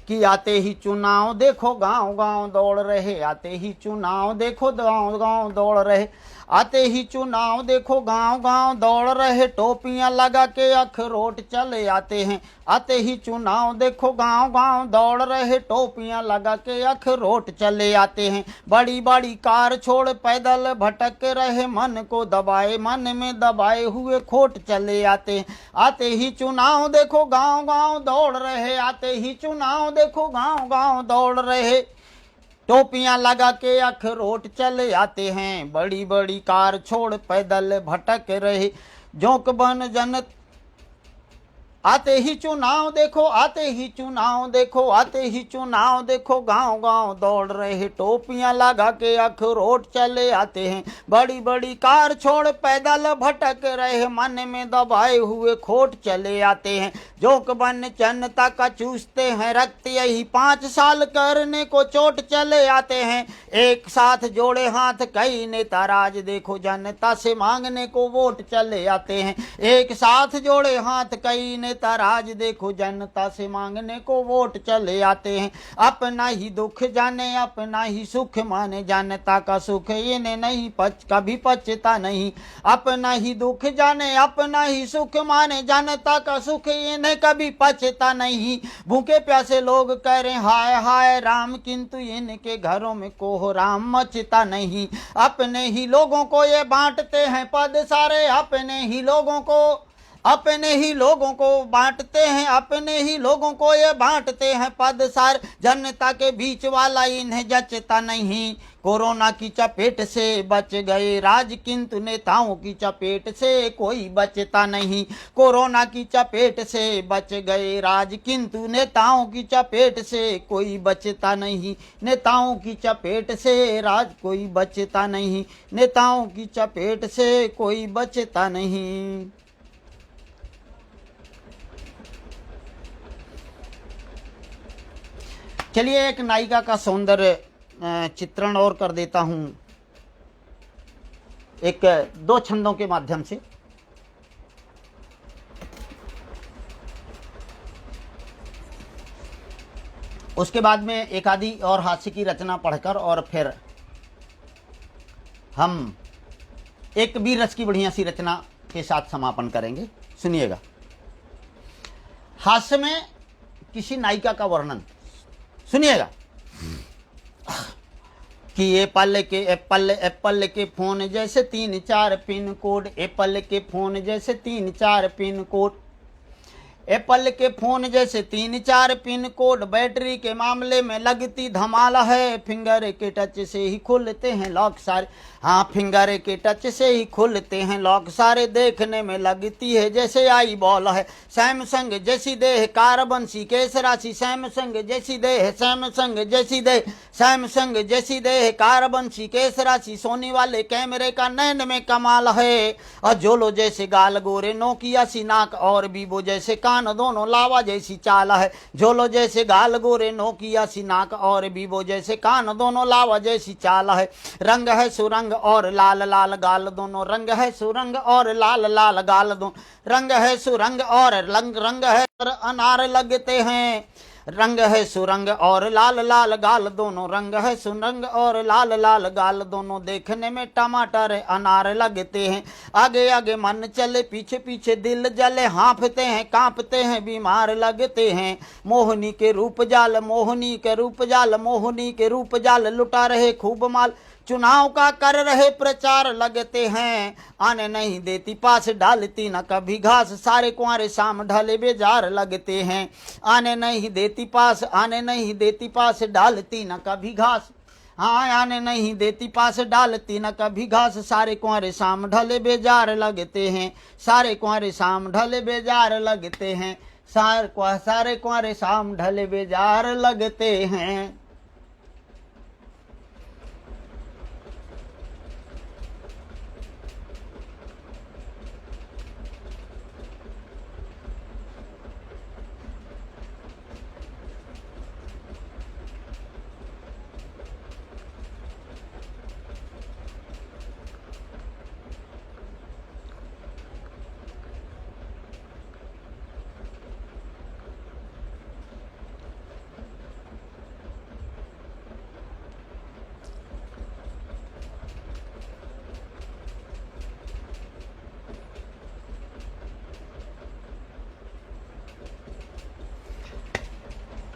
कि आते ही चुनाव देखो गांव गांव दौड़ रहे, आते ही चुनाव देखो गांव गांव दौड़ रहे, आते ही चुनाव देखो गांव गांव दौड़ रहे, टोपियां लगा के अखरोट चले आते हैं। आते ही चुनाव देखो गांव गांव दौड़ रहे, टोपियां लगा के अखरोट चले आते हैं। बड़ी बड़ी कार छोड़ पैदल भटक रहे, मन को दबाए मन में दबाए हुए खोट चले आते हैं। आते ही चुनाव देखो गांव गांव दौड़ रहे, आते ही चुनाव देखो गांव गांव दौड़ रहे, टोपियां लगा के अखरोट चले आते हैं। बड़ी बड़ी कार छोड़ पैदल भटक रहे, जोक बन जन आते ही चुनाव देखो, आते ही चुनाव देखो, आते ही चुनाव देखो, गांव गांव दौड़ रहे टोपियां लगा के अखरोट चले आते हैं। बड़ी बड़ी कार छोड़ पैदल भटक रहे मन में दबाए हुए खोट चले आते हैं। जोक बन जनता का चूसते हैं रक्त, यही 5 साल करने को चोट चले आते हैं। एक साथ जोड़े हाथ कई नेता राज देखो, जनता से मांगने को वोट चले आते हैं। एक साथ जोड़े हाथ कई नेता राज देखो, जनता से मांगने को वोट चले आते हैं। अपना ही दुख जाने अपना ही सुख माने, जनता का सुख इन्हें नहीं कभी पचता नहीं। अपना ही दुख जाने अपना ही सुख माने, जनता का सुख इन्हें कभी पचता नहीं। भूखे प्यासे लोग कह रहे हाय हाय राम, किंतु इनके घरों में कोहराम मचता नहीं। अपने ही लोगों को ये बांटते हैं पद सारे, अपने ही लोगों को बांटते हैं, अपने ही लोगों को ये बांटते हैं पद सार। जनता के बीच वाला इन्हें जचता नहीं। कोरोना की चपेट से बच गए राज, किंतु नेताओं की चपेट से कोई बचता नहीं। कोरोना की चपेट से बच गए राज, किंतु नेताओं की चपेट से कोई बचता नहीं। नेताओं की चपेट से राज कोई बचता नहीं, नेताओं की चपेट से कोई बचता नहीं। चलिए एक नायिका का सौंदर्य चित्रण और कर देता हूं, एक 2 छंदों के माध्यम से। उसके बाद में एक आधी और हास्य की रचना पढ़कर और फिर हम एक वीर रस की बढ़िया सी रचना के साथ समापन करेंगे। सुनिएगा। हास्य में किसी नायिका का वर्णन सुनिएगा कि एप्पल के फोन जैसे 3-4 पिन कोड, एप्पल के फोन जैसे 3-4 पिन कोड, एप्पल के फोन जैसे 3-4 पिन कोड। बैटरी के मामले में लगती धमाल है, फिंगर के टच से ही खुलते हैं लॉक सारे। हाँ, फिंगर के टच से ही खुलते हैं लॉक सारे। देखने में लगती है जैसे आई बॉल है, सैमसंग जैसी देह कार्बन सी केस राशि। सैमसंग जैसी देह, सैमसंग जैसी देह, सैमसंग जैसी देह कार्बन सी केस राशि। सोनी वाले कैमरे का नैन में कमाल है, और जोलो जैसे गाल गोरे, नोकिया सी नाक और वीवो जैसे कान, दोनों लावा जैसी चाल है। जोलो जैसे गाल गोरे, नोकिया सी नाक और वीवो जैसे कान, दोनों लावा जैसी चाल है। रंग है सुरंग और लाल लाल गाल दोनों, रंग है सुरंग और लाल लाल गाल दोनों, रंग है सुरंग और रंग है अनार लगते हैं। रंग है सुरंग और लाल लाल गाल दोनों, रंग है सुरंग और लाल लाल गाल दोनों। देखने में टमाटर अनार लगते हैं। आगे आगे मन चले, पीछे पीछे दिल जले, हाँफते हैं कांपते हैं बीमार लगते हैं। मोहनी के रूप जाल, मोहनी के रूप जाल, मोहनी के रूप जाल लुटा रहे खूब माल। चुनाव का कर रहे प्रचार लगते हैं, आने नहीं देती पास डालती न कभी घास। सारे कुंवारे शाम ढले बेजार लगते हैं, आने नहीं देती पास, आने नहीं देती पास डालती न कभी घास। हाँ, आने नहीं देती पास डालती न कभी घास। सारे कुंवारे शाम ढले बेजार लगते हैं, सारे कुंवारे शाम ढले बेजार लगते हैं, सारे कुंवारे शाम ढले बेजार लगते हैं।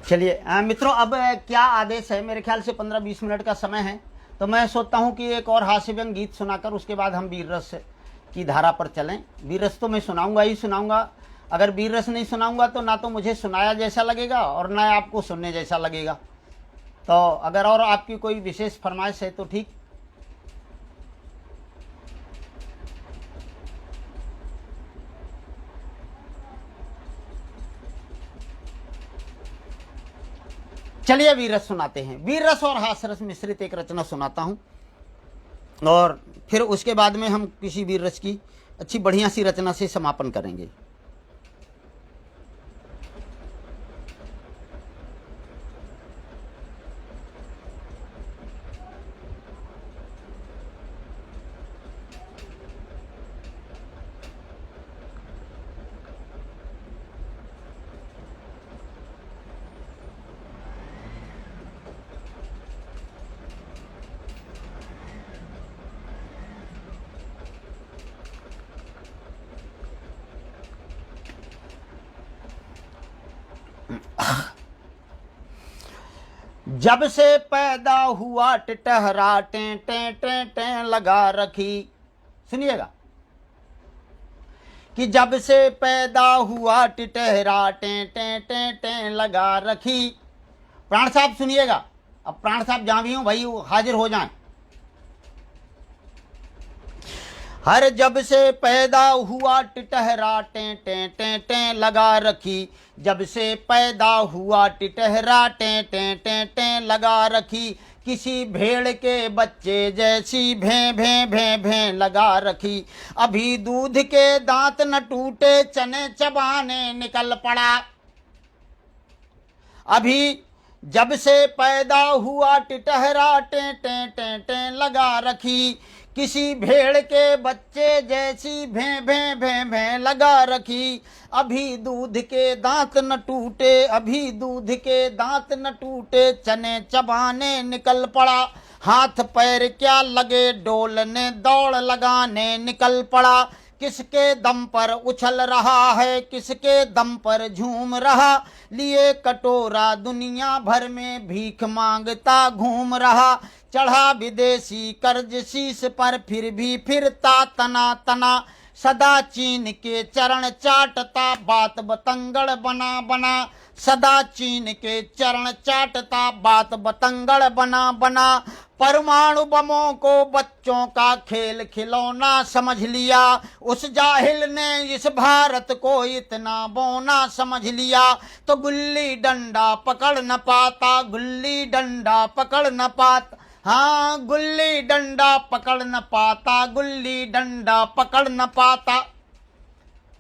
चलिए मित्रों, अब क्या आदेश है? मेरे ख्याल से 15-20 मिनट का समय है, तो मैं सोचता हूं कि एक और हास्यव्यंग गीत सुनाकर उसके बाद हम वीर रस की धारा पर चलें। वीर रस तो मैं सुनाऊंगा ही सुनाऊंगा। अगर वीर रस नहीं सुनाऊंगा तो ना तो मुझे सुनाया जैसा लगेगा और ना आपको सुनने जैसा लगेगा। तो अगर और आपकी कोई विशेष फरमाइश है तो ठीक। चलिए वीर रस सुनाते हैं। वीर रस और हास्य रस मिश्रित एक रचना सुनाता हूँ, और फिर उसके बाद में हम किसी वीर रस की अच्छी बढ़िया सी रचना से समापन करेंगे। जब से पैदा हुआ टिटहरा टें टें टें टें लगा रखी। सुनिएगा कि जब से पैदा हुआ टिटहरा टें टें टें टें लगा रखी। प्राण साहब सुनिएगा, अब प्राण साहब जहां भी हो भाई हाजिर हो जाएं। हर जब से पैदा हुआ टिटहरा टें टें टें टें लगा रखी। जब से पैदा हुआ टिटहरा टें टें टें टें लगा रखी। किसी भेड़ के बच्चे जैसी भें भें भें भें लगा रखी। अभी दूध के दांत न टूटे चने चबाने निकल पड़ा। अभी जब से पैदा हुआ टिटहरा टें टें टें टें लगा रखी। किसी भेड़ के बच्चे जैसी भें भें भें भें लगा रखी। अभी दूध के दांत न टूटे, अभी दूध के दांत न टूटे चने चबाने निकल पड़ा। हाथ पैर क्या लगे डोलने दौड़ लगाने निकल पड़ा। किसके दम पर उछल रहा है, किसके दम पर झूम रहा। लिए कटोरा दुनिया भर में भीख मांगता घूम रहा। चढ़ा विदेशी कर्ज शीश पर फिर भी फिरता तना तना। सदा चीन के चरण चाटता बात बतंगड़ बना बना। सदा चीन के चरण चाटता बात बतंगड़ बना बना। परमाणु बमों को बच्चों का खेल खिलौना समझ लिया। उस जाहिल ने इस भारत को इतना बौना समझ लिया। तो गुल्ली डंडा पकड़ न पाता, गुल्ली डंडा पकड़ न पाता। हाँ गुल्ली डंडा पकड़ न पाता, गुल्ली डंडा पकड़ न पाता।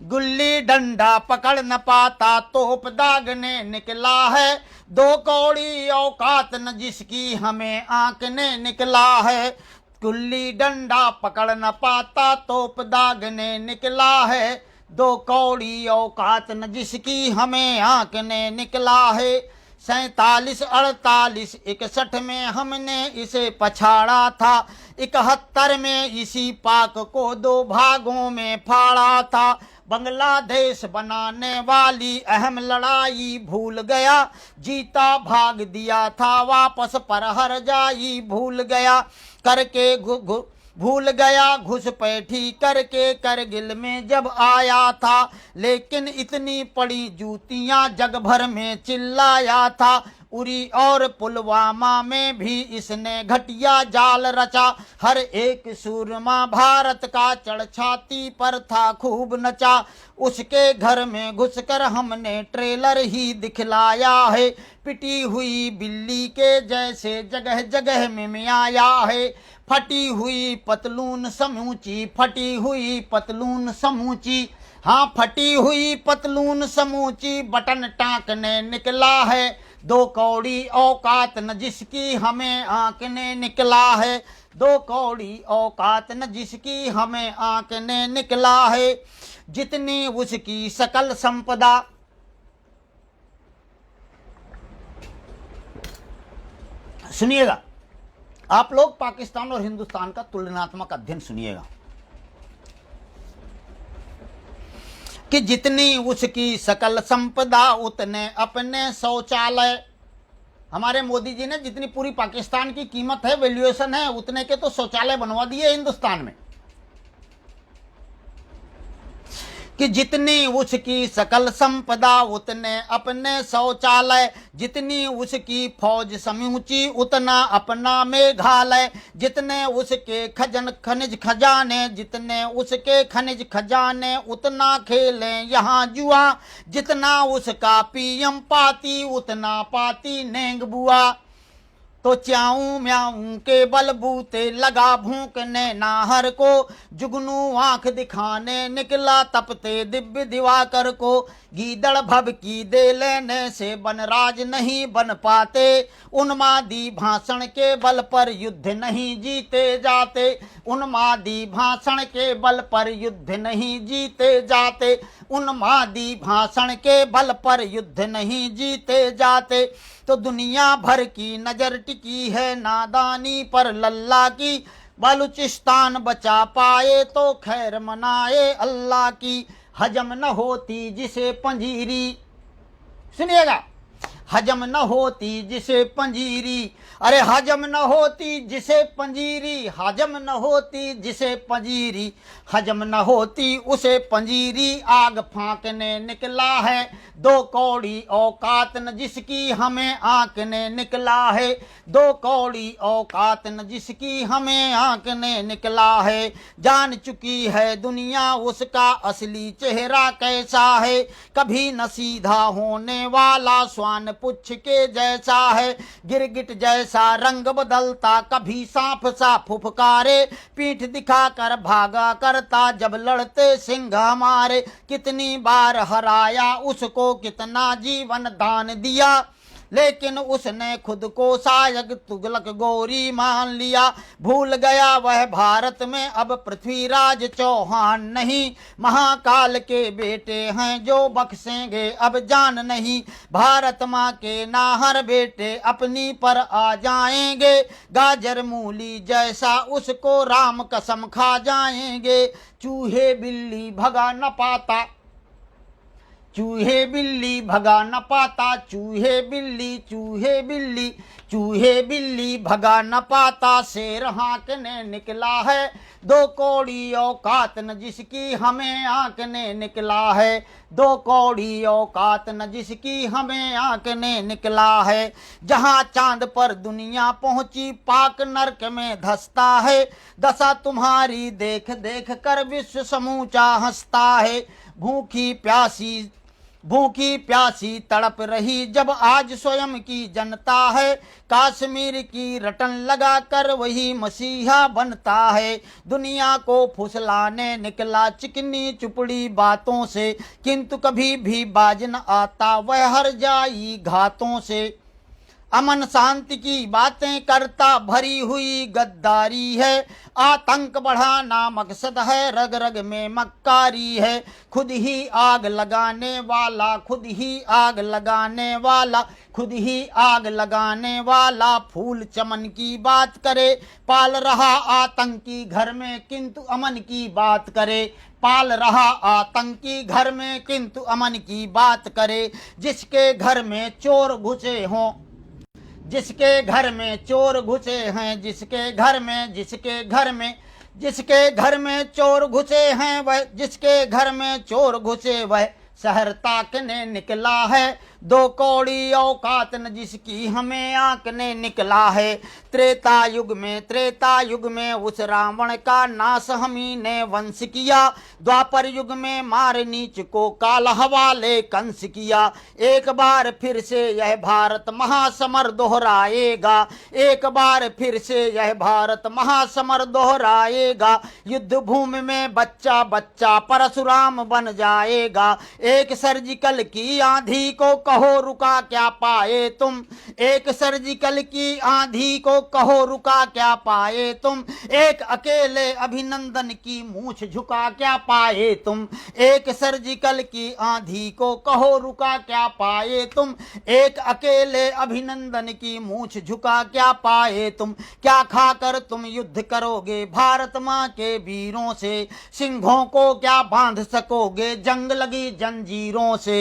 गुल्ली डंडा पकड़ न पाता, तोप दागने निकला है। दो कौड़ी औकात न जिसकी हमें आंकने निकला है। गुल्ली डंडा पकड़ न पाता, तोप दागने निकला है। दो कौड़ी औकात न जिसकी हमें आंकने निकला है। 47, 48, 61 में हमने इसे पछाड़ा था। 71 में इसी पाक को दो भागों में फाड़ा था। बांग्लादेश बनाने वाली अहम लड़ाई भूल गया। जीता भाग दिया था वापस पर हर जाई भूल गया। करके भूल गया घुसपैठी करके करगिल में जब आया था। लेकिन इतनी पड़ी जूतियां जग भर में चिल्लाया था। उरी और पुलवामा में भी इसने घटिया जाल रचा। हर एक सूरमा भारत का चढ़ छाती पर था खूब नचा। उसके घर में घुसकर हमने ट्रेलर ही दिखलाया है। पिटी हुई बिल्ली के जैसे जगह जगह में मियाया है। फटी हुई पतलून समूची, फटी हुई पतलून समूची। हाँ फटी हुई पतलून समूची बटन टांकने निकला है। दो कौड़ी औकात न जिसकी हमें आंकने निकला है। दो कौड़ी औकात न जिसकी हमें आंकने निकला है। जितनी उसकी सकल संपदा। सुनिएगा आप लोग, पाकिस्तान और हिंदुस्तान का तुलनात्मक अध्ययन सुनिएगा कि जितनी उसकी सकल संपदा उतने अपने शौचालय। हमारे मोदी जी ने जितनी पूरी पाकिस्तान की कीमत है, वैल्यूएशन है, उतने के तो शौचालय बनवा दिए हिंदुस्तान में। कि जितनी उसकी सकल संपदा उतने अपने शौचालय, जितनी उसकी फौज समूची उतना अपना मेघालय, जितने उसके खनिज खजाने, जितने उसके खनिज खजाने उतना खेले यहाँ जुआ, जितना उसका पीएम पाती उतना पाती नेंग बुआ। तो च्याऊ म्याऊ के बलबूते लगा भूकने नाहर को, जुगनू आंख दिखाने निकला तपते दिव्य दिवाकर को। गीदड़ भभकी दे लेने से बनराज नहीं बन पाते, उन्मादी भाषण के बल पर युद्ध नहीं जीते जाते, उन्मादी भाषण के बल पर युद्ध नहीं जीते जाते, उन्मादी भाषण के बल पर युद्ध नहीं जीते जाते। तो दुनिया भर की नजर टिकी है नादानी पर लल्ला की, बलूचिस्तान बचा पाए तो खैर मनाए अल्लाह की। हजम न होती जिसे पंजीरी, सुनिएगा, हजम न होती जिसे पंजीरी, अरे हजम न होती जिसे पंजीरी, हजम न होती जिसे पंजीरी, हजम न होती उसे पंजीरी। आग फांकने निकला है दो कौड़ी औकात न जिसकी हमें आंकने निकला है, दो कौड़ी औकात न जिसकी हमें आंकने निकला है। जान चुकी है दुनिया उसका असली चेहरा कैसा है, कभी न सीधा होने वाला स्वान पुच्छ के जैसा है, गिरगिट जैसा रंग बदलता कभी सांप सा फुफकारे, पीठ दिखाकर भागा करता जब लड़ते सिंह हमारे। कितनी बार हराया उसको कितना जीवन दान दिया, लेकिन उसने खुद को शायद तुगलक गोरी मान लिया। भूल गया वह भारत में अब पृथ्वीराज चौहान नहीं, महाकाल के बेटे हैं जो बख्शेंगे अब जान नहीं। भारत माँ के नाहर बेटे अपनी पर आ जाएंगे, गाजर मूली जैसा उसको राम कसम खा जाएंगे। चूहे बिल्ली भगा न पाता, चूहे बिल्ली भगा न पाता, चूहे बिल्ली चूहे बिल्ली, चूहे बिल्ली भगा न पाता, शेर हाँकने निकला है दो कौड़ी औकात न जिसकी हमें आंकने निकला है, दो कौड़ी औकात न जिसकी हमें आंकने निकला है। जहाँ चांद पर दुनिया पहुंची पाक नरक में धसता है, दशा तुम्हारी देख देख कर विश्व समूचा हंसता है। भूखी प्यासी तड़प रही जब आज स्वयं की जनता है, काश्मीर की रटन लगा कर वही मसीहा बनता है। दुनिया को फुसलाने निकला चिकनी चुपड़ी बातों से, किंतु कभी भी बाज न आता वह हर जाई घातों से। अमन शांति की बातें करता भरी हुई गद्दारी है, आतंक बढ़ाना मकसद है रग रग में मक्कारी है। खुद ही आग लगाने वाला, खुद ही आग लगाने वाला, खुद ही आग लगाने वाला फूल चमन की बात करे, पाल रहा आतंकी घर में किंतु अमन की बात करे, पाल रहा आतंकी घर में किंतु अमन की बात करे। जिसके घर में चोर घुसे हों, जिसके घर में चोर घुसे हैं, जिसके घर में, जिसके घर में, जिसके घर में चोर घुसे हैं वह, जिसके घर में चोर घुसे वह शहर ताकने निकला है। दो कौड़ी औकात न जिसकी हमें आंकने निकला है। त्रेता युग में उस रावण का नाश हमी ने वंश किया, द्वापर युग में मार नीच को काल हवाले कंस किया। एक बार फिर से यह भारत महासमर दोहराएगा, एक बार फिर से यह भारत महासमर दोहराएगा। युद्ध भूमि में बच्चा बच्चा परशुराम बन जाएगा। एक सर्जिकल की आंधी को कहो रुका क्या पाए तुम, एक सर्जिकल की आंधी को कहो रुका क्या पाए तुम, एक अकेले अभिनंदन की मूछ झुका क्या पाए तुम, एक सर्जिकल की आंधी को कहो रुका क्या पाए तुम, एक अकेले अभिनंदन की मूछ झुका क्या पाए तुम। क्या खाकर तुम युद्ध करोगे भारत माँ के वीरों से, सिंहों को क्या बांध सकोगे जंग लगी जंजीरों से।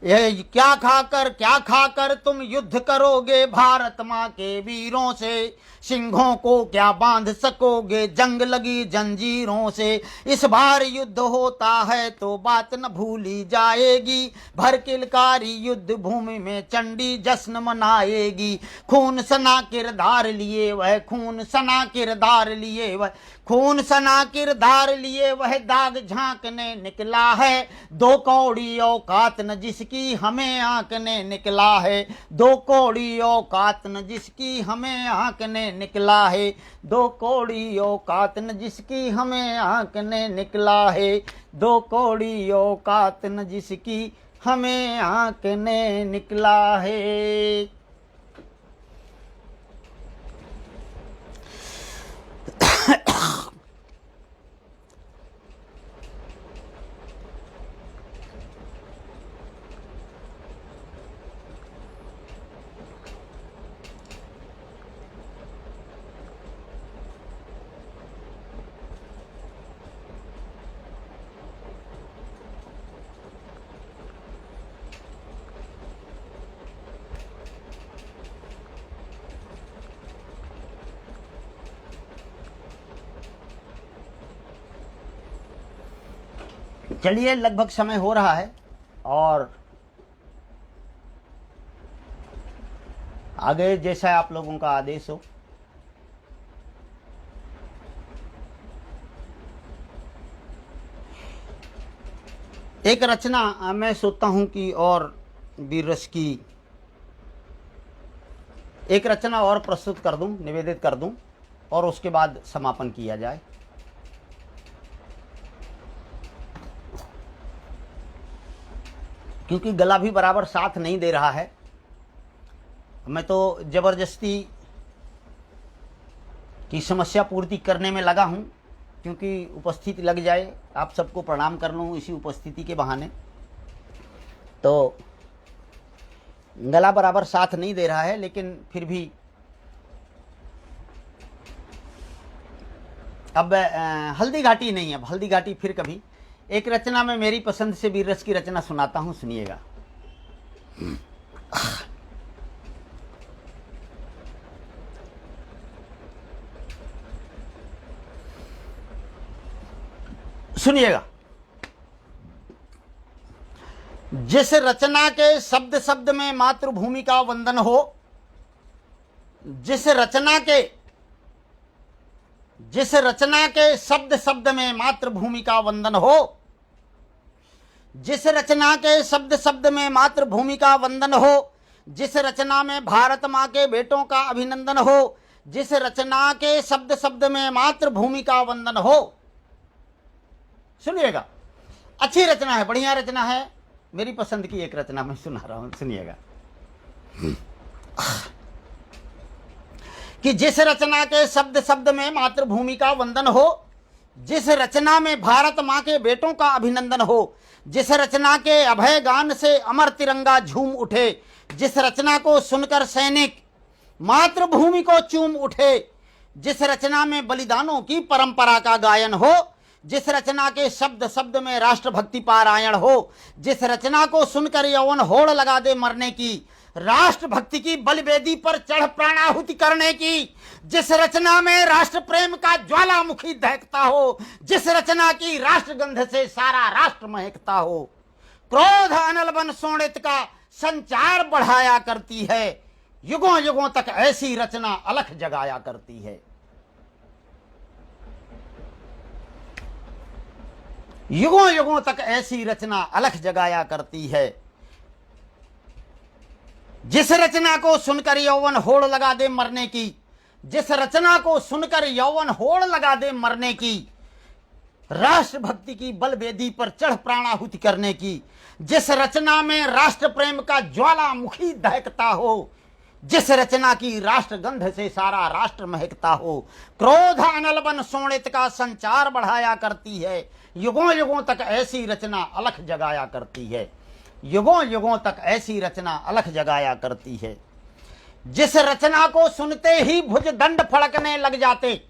ये क्या खाकर तुम युद्ध करोगे भारत माँ के वीरों से, सिंहों को क्या बांध सकोगे जंग लगी जंजीरों से। इस बार युद्ध होता है तो बात न भूली जाएगी, भर किलकारी युद्ध भूमि में चंडी जश्न मनाएगी। खून सना किरदार लिए वह, खून सना किरदार लिए वह, खून सना किरदार लिए वह दाग झांकने निकला है। दो कौड़ी औकात न जिसकी हमें आंकने निकला है, दो कौड़ी औकात न जिसकी हमें आंकने निकला है, दो कौड़ी औकात न जिसकी हमें आंकने निकला है, दो कौड़ी औकात न जिसकी हमें आंकने निकला है। चलिए, लगभग समय हो रहा है और आगे जैसा आप लोगों का आदेश हो। एक रचना मैं सोचता हूं कि और वीर रस की एक रचना और प्रस्तुत कर दूं, निवेदित कर दूं और उसके बाद समापन किया जाए। क्योंकि गला भी बराबर साथ नहीं दे रहा है। मैं तो जबरदस्ती की समस्या पूर्ति करने में लगा हूं, क्योंकि उपस्थिति लग जाए, आप सबको प्रणाम कर लूं इसी उपस्थिति के बहाने। तो गला बराबर साथ नहीं दे रहा है, लेकिन फिर भी अब हल्दी घाटी नहीं, अब हल्दी घाटी फिर कभी। एक रचना में मेरी पसंद से वीर रस की रचना सुनाता हूं, सुनिएगा। सुनिएगा। जिस रचना के शब्द शब्द में मातृभूमि का वंदन हो, जिस रचना के शब्द शब्द में मातृभूमि का वंदन हो, जिस रचना के शब्द शब्द में मातृभूमि का वंदन हो, जिस रचना में भारत माँ के बेटों का अभिनंदन हो, जिस रचना के शब्द शब्द में मातृभूमि का वंदन हो। सुनिएगा, अच्छी रचना है, बढ़िया रचना है, मेरी पसंद की एक रचना मैं सुना रहा हूं, सुनिएगा। कि जिस रचना के शब्द शब्द में मातृभूमि का वंदन हो, जिस रचना में भारत माँ के बेटों का अभिनंदन हो, जिस रचना के अभय गान से अमर तिरंगा झूम उठे, जिस रचना को सुनकर सैनिक मातृभूमि को चूम उठे, जिस रचना में बलिदानों की परंपरा का गायन हो, जिस रचना के शब्द शब्द में राष्ट्रभक्ति पारायण हो, जिस रचना को सुनकर यौवन होड़ लगा दे मरने की, राष्ट्रभक्ति की बलिवेदी पर चढ़ प्राणाहुति करने की, जिस रचना में राष्ट्र प्रेम का ज्वालामुखी दहकता हो, जिस रचना की राष्ट्रगंध से सारा राष्ट्र महकता हो, क्रोध अनल बन शोणित का संचार बढ़ाया करती है, युगों युगों तक ऐसी रचना अलख जगाया करती है। युगों युगों तक ऐसी रचना अलख जगाया करती है। जिस रचना को सुनकर यौवन होड़ लगा दे मरने की, जिस रचना को सुनकर यौवन होड़ लगा दे मरने की, राष्ट्रभक्ति की बलवेदी पर चढ़ प्राणाहुति करने की, जिस रचना में राष्ट्र प्रेम का ज्वालामुखी दहकता हो, जिस रचना की राष्ट्रगंध से सारा राष्ट्र महकता हो, क्रोध अनल बन शोणित का संचार बढ़ाया करती है, युगों युगों तक ऐसी रचना अलख जगाया करती है, युगों युगों तक ऐसी रचना अलख जगाया करती है। जिस रचना को सुनते ही भुजदंड फड़कने लग जाते,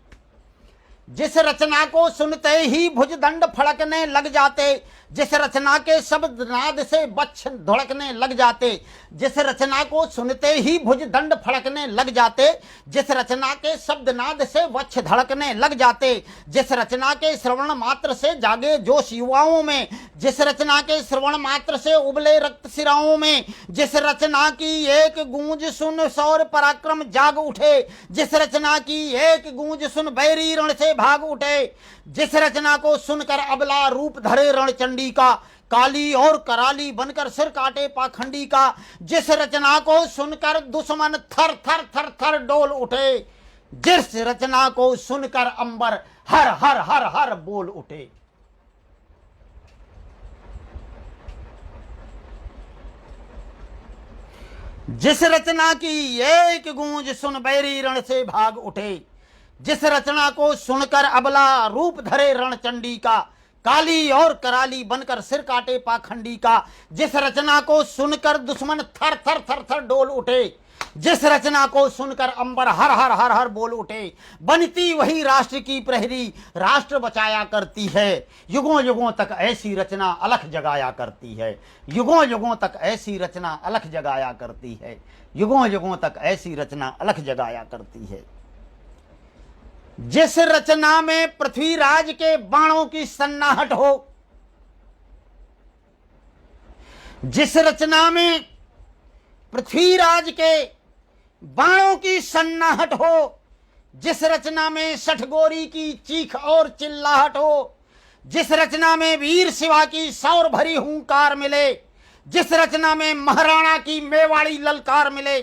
जिस रचना को सुनते ही भुजदंड फड़कने लग जाते, जिस रचना के शब्द नाद से वक्ष धड़कने लग जाते, जिस रचना को सुनते ही भुज दंड फड़कने लग जाते, जिस रचना के शब्द नाद से वक्ष धड़कने लग जाते, जिस रचना के श्रवण मात्र से जागे जोश युवाओं में, जिस रचना के श्रवण मात्र से उबले रक्त सिराओं में, जिस रचना की एक गूंज सुन सौर पराक्रम जाग उठे, जिस रचना की एक गूंज सुन बैरी रण से भाग उठे, जिस रचना को सुनकर अबला रूप धरे रणचंडी का, काली और कराली बनकर सिर काटे पाखंडी का, जिस रचना को सुनकर दुश्मन थर थर थर थर डोल उठे, जिस रचना को सुनकर अंबर हर हर हर हर बोल उठे। जिस रचना की एक गूंज सुन बैरी रण से भाग उठे, जिस रचना को सुनकर अबला रूप धरे रणचंडी का, काली और कराली बनकर सिर काटे पाखंडी का, जिस रचना को सुनकर दुश्मन थर थर थर थर डोल उठे, जिस रचना को सुनकर अंबर हर हर हर हर बोल उठे। बनती वही राष्ट्र की प्रहरी, राष्ट्र बचाया करती है, युगों युगों तक ऐसी रचना अलख जगाया करती है, युगों युगों तक ऐसी रचना अलख जगाया करती है, युगों युगों तक ऐसी रचना अलख जगाया करती है। जिस रचना में पृथ्वीराज के बाणों की सन्नाहट हो, जिस रचना में पृथ्वीराज के बाणों की सन्नाहट हो, जिस रचना में सठगोरी की चीख और चिल्लाहट हो, जिस रचना में वीर शिवा की सौर भरी हुंकार मिले, जिस रचना में महाराणा की मेवाड़ी ललकार मिले,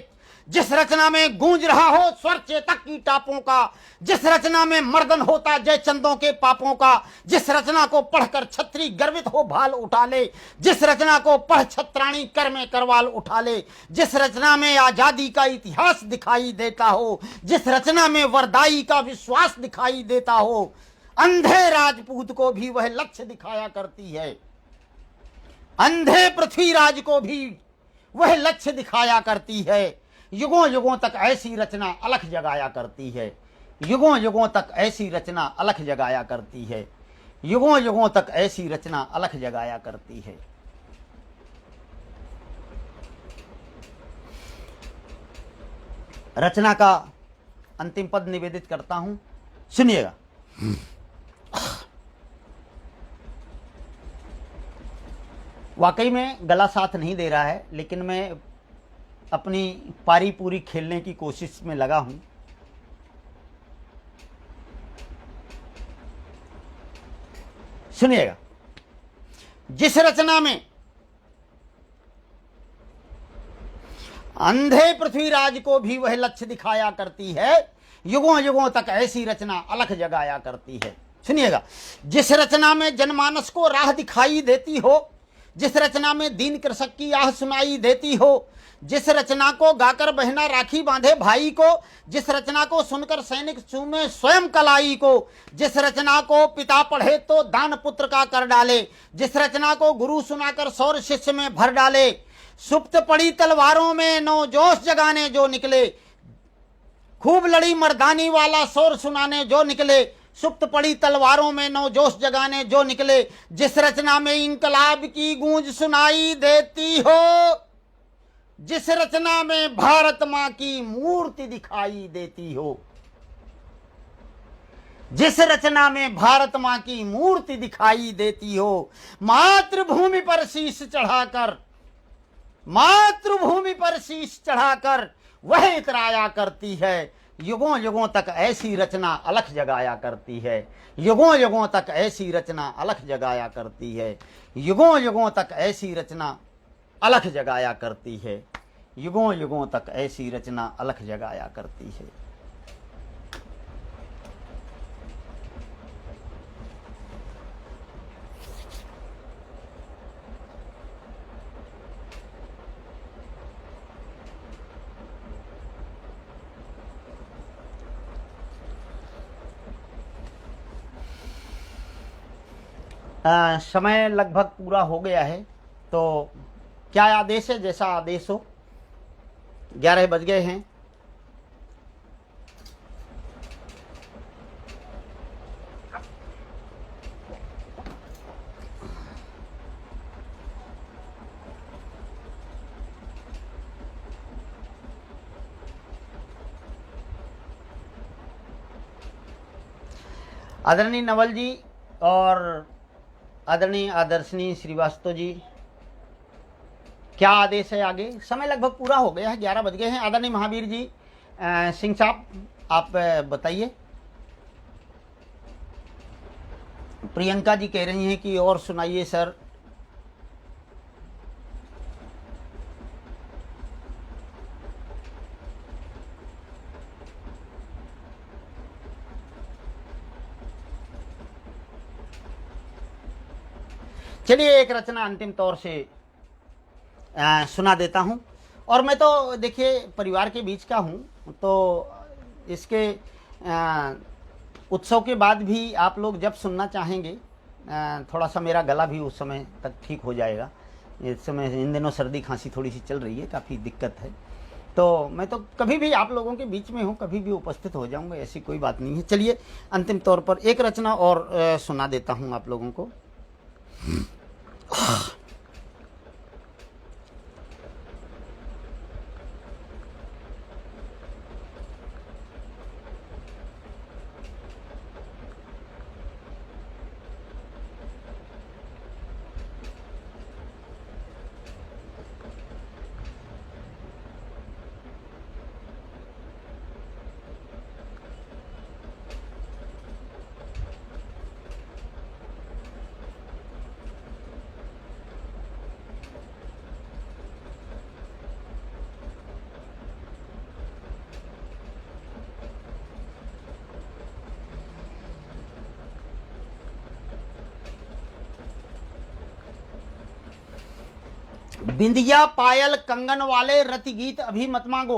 जिस रचना में गूंज रहा हो स्वर चेतक की टापों का, जिस रचना में मर्दन होता जयचंदों के पापों का, जिस रचना को पढ़कर छत्री गर्वित हो भाल उठा ले, जिस रचना को पढ़ छत्राणी कर में करवाल उठा ले, जिस रचना में आजादी का इतिहास दिखाई देता हो, जिस रचना में वरदाई का विश्वास दिखाई देता हो, अंधे राजपूत को भी वह लक्ष्य दिखाया करती है, अंधे पृथ्वीराज को भी वह लक्ष्य दिखाया करती है। युगों युगों तक ऐसी रचना अलख जगाया करती है, युगों युगों तक ऐसी रचना अलख जगाया करती है, युगों युगों तक ऐसी रचना अलख जगाया करती है। रचना का अंतिम पद निवेदित करता हूं, सुनिएगा। वाकई में गला साथ नहीं दे रहा है, लेकिन मैं अपनी पारी पूरी खेलने की कोशिश में लगा हूं। सुनिएगा। जिस रचना में अंधे पृथ्वीराज को भी वह लक्ष्य दिखाया करती है, युगों युगों तक ऐसी रचना अलख जगाया करती है। सुनिएगा। जिस रचना में जनमानस को राह दिखाई देती हो, जिस रचना में दीन कृषक की आह सुनाई देती हो, जिस रचना को गाकर बहना राखी बांधे भाई को, जिस रचना को सुनकर सैनिक चूमे स्वयं कलाई को, जिस रचना को पिता पढ़े तो दान पुत्र का कर डाले, जिस रचना को गुरु सुनाकर सौर शिष्य में भर डाले, सुप्त पड़ी तलवारों में नौ जोश जगाने जो निकले, खूब लड़ी मर्दानी वाला शोर सुनाने जो निकले, सुप्त पड़ी तलवारों में नौ जोश जगाने जो निकले, जिस रचना में इंकलाब की गूंज सुनाई देती हो, जिस रचना में भारत मां की मूर्ति दिखाई देती हो, जिस रचना में भारत मां की मूर्ति दिखाई देती हो, मातृभूमि पर शीश चढ़ाकर, मातृभूमि पर शीश चढ़ाकर वह इतराया करती है। युगों युगों तक ऐसी रचना अलख जगाया करती है, युगों युगों तक ऐसी रचना अलख जगाया करती है, युगों युगों तक ऐसी रचना अलख जगाया करती है, युगों युगों तक ऐसी रचना अलख जगाया करती है। समय लगभग पूरा हो गया है, तो क्या आदेश है? जैसा आदेश हो। 11 बज गए हैं। आदरणीय नवल जी और आदरणीय आदर्शनी श्रीवास्तव जी, क्या आदेश है आगे? समय लगभग पूरा हो गया है, 11 बज गए हैं। आदरणीय महावीर जी सिंह साहब, आप बताइए। प्रियंका जी कह रही हैं कि और सुनाइए सर। चलिए एक रचना अंतिम तौर से सुना देता हूँ। और मैं तो देखिए परिवार के बीच का हूँ, तो इसके उत्सव के बाद भी आप लोग जब सुनना चाहेंगे, थोड़ा सा मेरा गला भी उस समय तक ठीक हो जाएगा। इस समय इन दिनों सर्दी खांसी थोड़ी सी चल रही है, काफ़ी दिक्कत है, तो मैं तो कभी भी आप लोगों के बीच में हूँ, कभी भी उपस्थित हो जाऊँगा, ऐसी कोई बात नहीं है। चलिए अंतिम तौर पर एक रचना और सुना देता हूँ आप लोगों को। बिंदिया पायल कंगन वाले रति गीत अभी मत मांगो।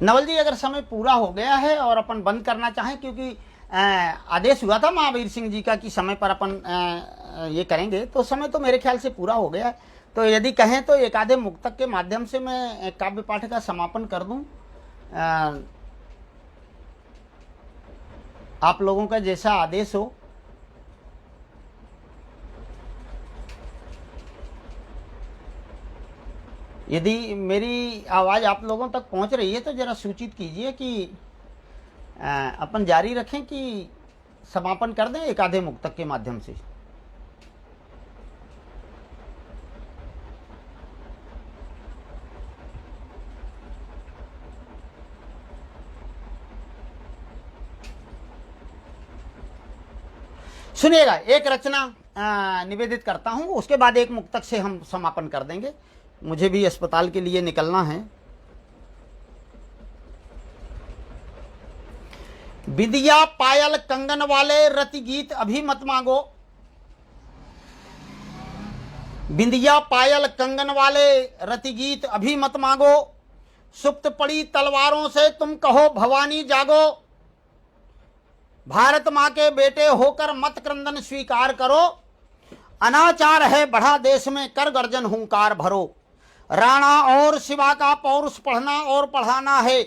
नवल जी अगर समय पूरा हो गया है और अपन बंद करना चाहें, क्योंकि आदेश हुआ था महावीर सिंह जी का कि समय पर अपन ये करेंगे, तो समय तो मेरे ख्याल से पूरा हो गया है। तो यदि कहें तो एक आधे मुक्तक के माध्यम से मैं काव्य पाठ का समापन कर दूं। आप लोगों का जैसा आदेश हो। यदि मेरी आवाज़ आप लोगों तक पहुंच रही है तो ज़रा सूचित कीजिए कि अपन जारी रखें कि समापन कर दें एक आधे मुक्तक के माध्यम से। सुनिएगा, एक रचना निवेदित करता हूं, उसके बाद एक मुक्तक से हम समापन कर देंगे, मुझे भी अस्पताल के लिए निकलना है। बिंदिया पायल कंगन वाले रति गीत अभी मत मांगो। बिंदिया पायल कंगन वाले रति गीत अभी मत मांगो। सुप्त पड़ी तलवारों से तुम कहो भवानी जागो। भारत माँ के बेटे होकर मत क्रंदन स्वीकार करो। अनाचार है बढ़ा देश में कर गर्जन हुंकार भरो। राणा और शिवा का पौरुष पढ़ना और पढ़ाना है।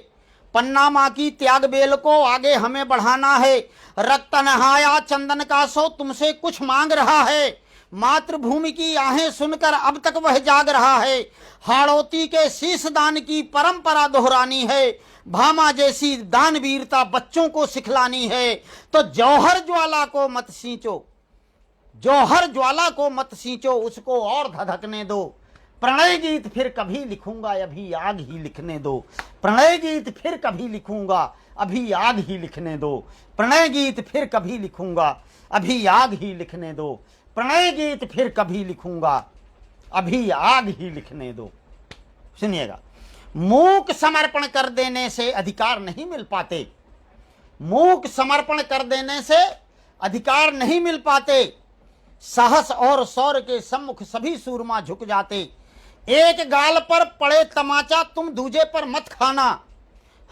पन्ना माँ की त्याग बेल को आगे हमें बढ़ाना है। रक्त नहाया चंदन का सो तुमसे कुछ मांग रहा है। मातृभूमि की आहें सुनकर अब तक वह जाग रहा है। हाड़ौती के शीश दान की परंपरा दोहरानी है। भामा जैसी दानवीरता बच्चों को सिखलानी है। तो जौहर ज्वाला को मत सींचो, जौहर ज्वाला को मत सींचो, उसको और धधकने दो। प्रणय गीत फिर कभी लिखूंगा, अभी आग ही लिखने दो। प्रणय गीत फिर कभी लिखूंगा, अभी आग ही लिखने दो। प्रणय गीत फिर कभी लिखूंगा, अभी आग ही लिखने दो। प्रणय गीत फिर कभी लिखूंगा, अभी आग ही लिखने दो। सुनिएगा, मूक समर्पण कर देने से अधिकार नहीं मिल पाते। मूक समर्पण कर देने से अधिकार नहीं मिल पाते। साहस और शौर्य के सम्मुख सभी सूरमा झुक जाते। एक गाल पर पड़े तमाचा तुम दूजे पर मत खाना।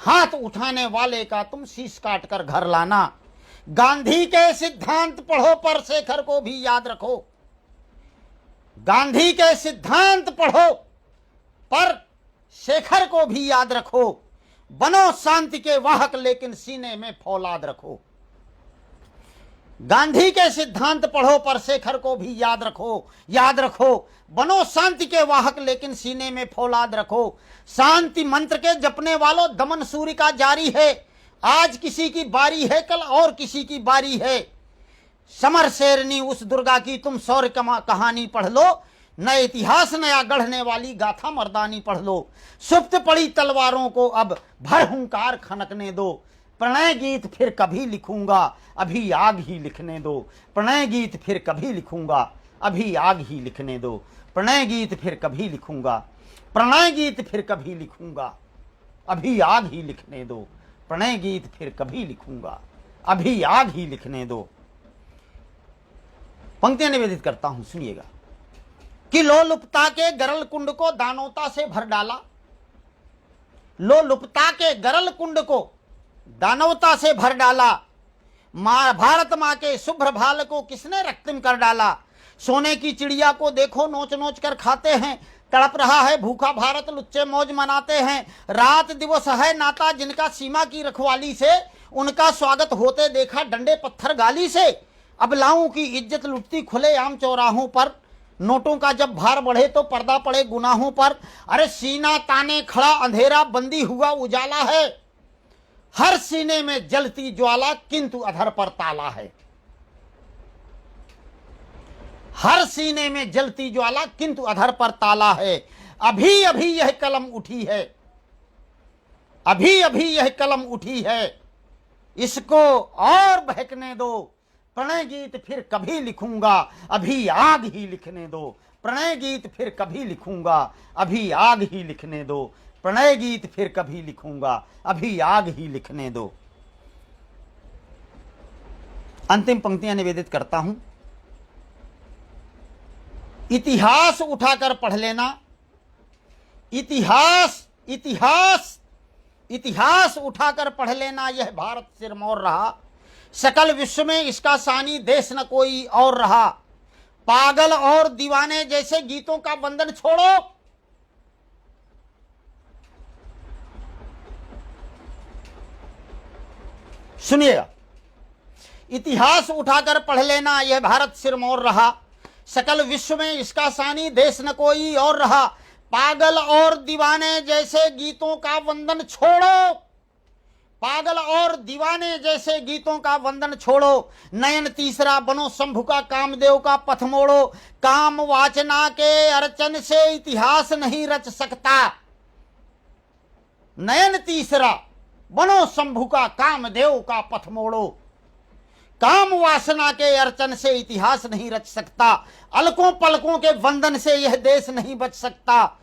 हाथ उठाने वाले का तुम शीश काट कर घर लाना। गांधी के सिद्धांत पढ़ो पर शेखर को भी याद रखो। गांधी के सिद्धांत पढ़ो पर शेखर को भी याद रखो। बनो शांति के वाहक लेकिन सीने में फौलाद रखो। गांधी के सिद्धांत पढ़ो, पर शेखर को भी याद रखो, याद रखो। बनो शांति के वाहक, लेकिन सीने में फौलाद रखो। शांति मंत्र के जपने वालों, दमन सूर्य का जारी है। आज किसी की बारी है, कल और किसी की बारी है। समर शेरनी उस दुर्गा की तुम शौर्य कहानी पढ़ लो। नए इतिहास नया गढ़ने वाली गाथा मर्दानी पढ़ लो। सुप्त पड़ी तलवारों को अब भर हुंकार खनकने दो। प्रणय गीत फिर कभी लिखूंगा, अभी आग ही लिखने दो। प्रणय गीत फिर कभी लिखूंगा, अभी आग ही लिखने दो। प्रणय गीत फिर कभी लिखूंगा, प्रणय गीत फिर कभी लिखूंगा, अभी आग ही लिखने दो। प्रणय गीत फिर कभी लिखूंगा, अभी आग ही लिखने दो। पंक्तियां निवेदित करता हूं, सुनिएगा। कि लोलुपता के गरल कुंड को दानवता से भर डाला। लोलुपता के गरल कुंड को दानवता से भर डाला। मां भारत मां के शुभ्र भाल को किसने रक्तिम कर डाला। सोने की चिड़िया को देखो नोच नोच कर खाते हैं। तड़प रहा है भूखा भारत, लुच्चे मौज मनाते हैं। रात दिवस है नाता जिनका सीमा की रखवाली से, उनका स्वागत होते देखा डंडे पत्थर गाली से। अबलाओं की इज्जत लुटती खुले आम चौराहों पर। नोटों का जब भार बढ़े तो पर्दा पड़े गुनाहों पर। अरे सीना ताने खड़ा अंधेरा, बंदी हुआ उजाला है। हर सीने में जलती ज्वाला, किंतु अधर पर ताला है। हर सीने में जलती ज्वाला, किंतु अधर पर ताला है। अभी अभी यह कलम उठी है, अभी अभी यह कलम उठी है। इसको और बहकने दो। प्रणय गीत फिर कभी लिखूंगा, अभी आग ही लिखने दो। प्रणय गीत फिर कभी लिखूंगा, अभी आग ही लिखने दो। प्रणय गीत फिर कभी लिखूंगा, अभी आग ही लिखने दो। अंतिम पंक्तियां निवेदित करता हूं। इतिहास उठाकर पढ़ लेना। इतिहास इतिहास इतिहास उठाकर पढ़ लेना, यह भारत सिरमौर रहा। सकल विश्व में इसका सानी देश न कोई और रहा। पागल और दीवाने जैसे गीतों का बंधन छोड़ो। सुनिएगा। इतिहास उठाकर पढ़ लेना, यह भारत सिरमौर रहा। सकल विश्व में इसका सानी देश न कोई और रहा। पागल और दीवाने जैसे गीतों का वंदन छोड़ो। पागल और दीवाने जैसे गीतों का वंदन छोड़ो। नयन तीसरा बनो शंभु का, कामदेव का पथ मोड़ो। काम वाचना के अर्चन से इतिहास नहीं रच सकता। नयन तीसरा बनो शंभु का, कामदेव का पथ मोड़ो। काम वासना के अर्चन से इतिहास नहीं रच सकता। अलकों पलकों के वंदन से यह देश नहीं बच सकता।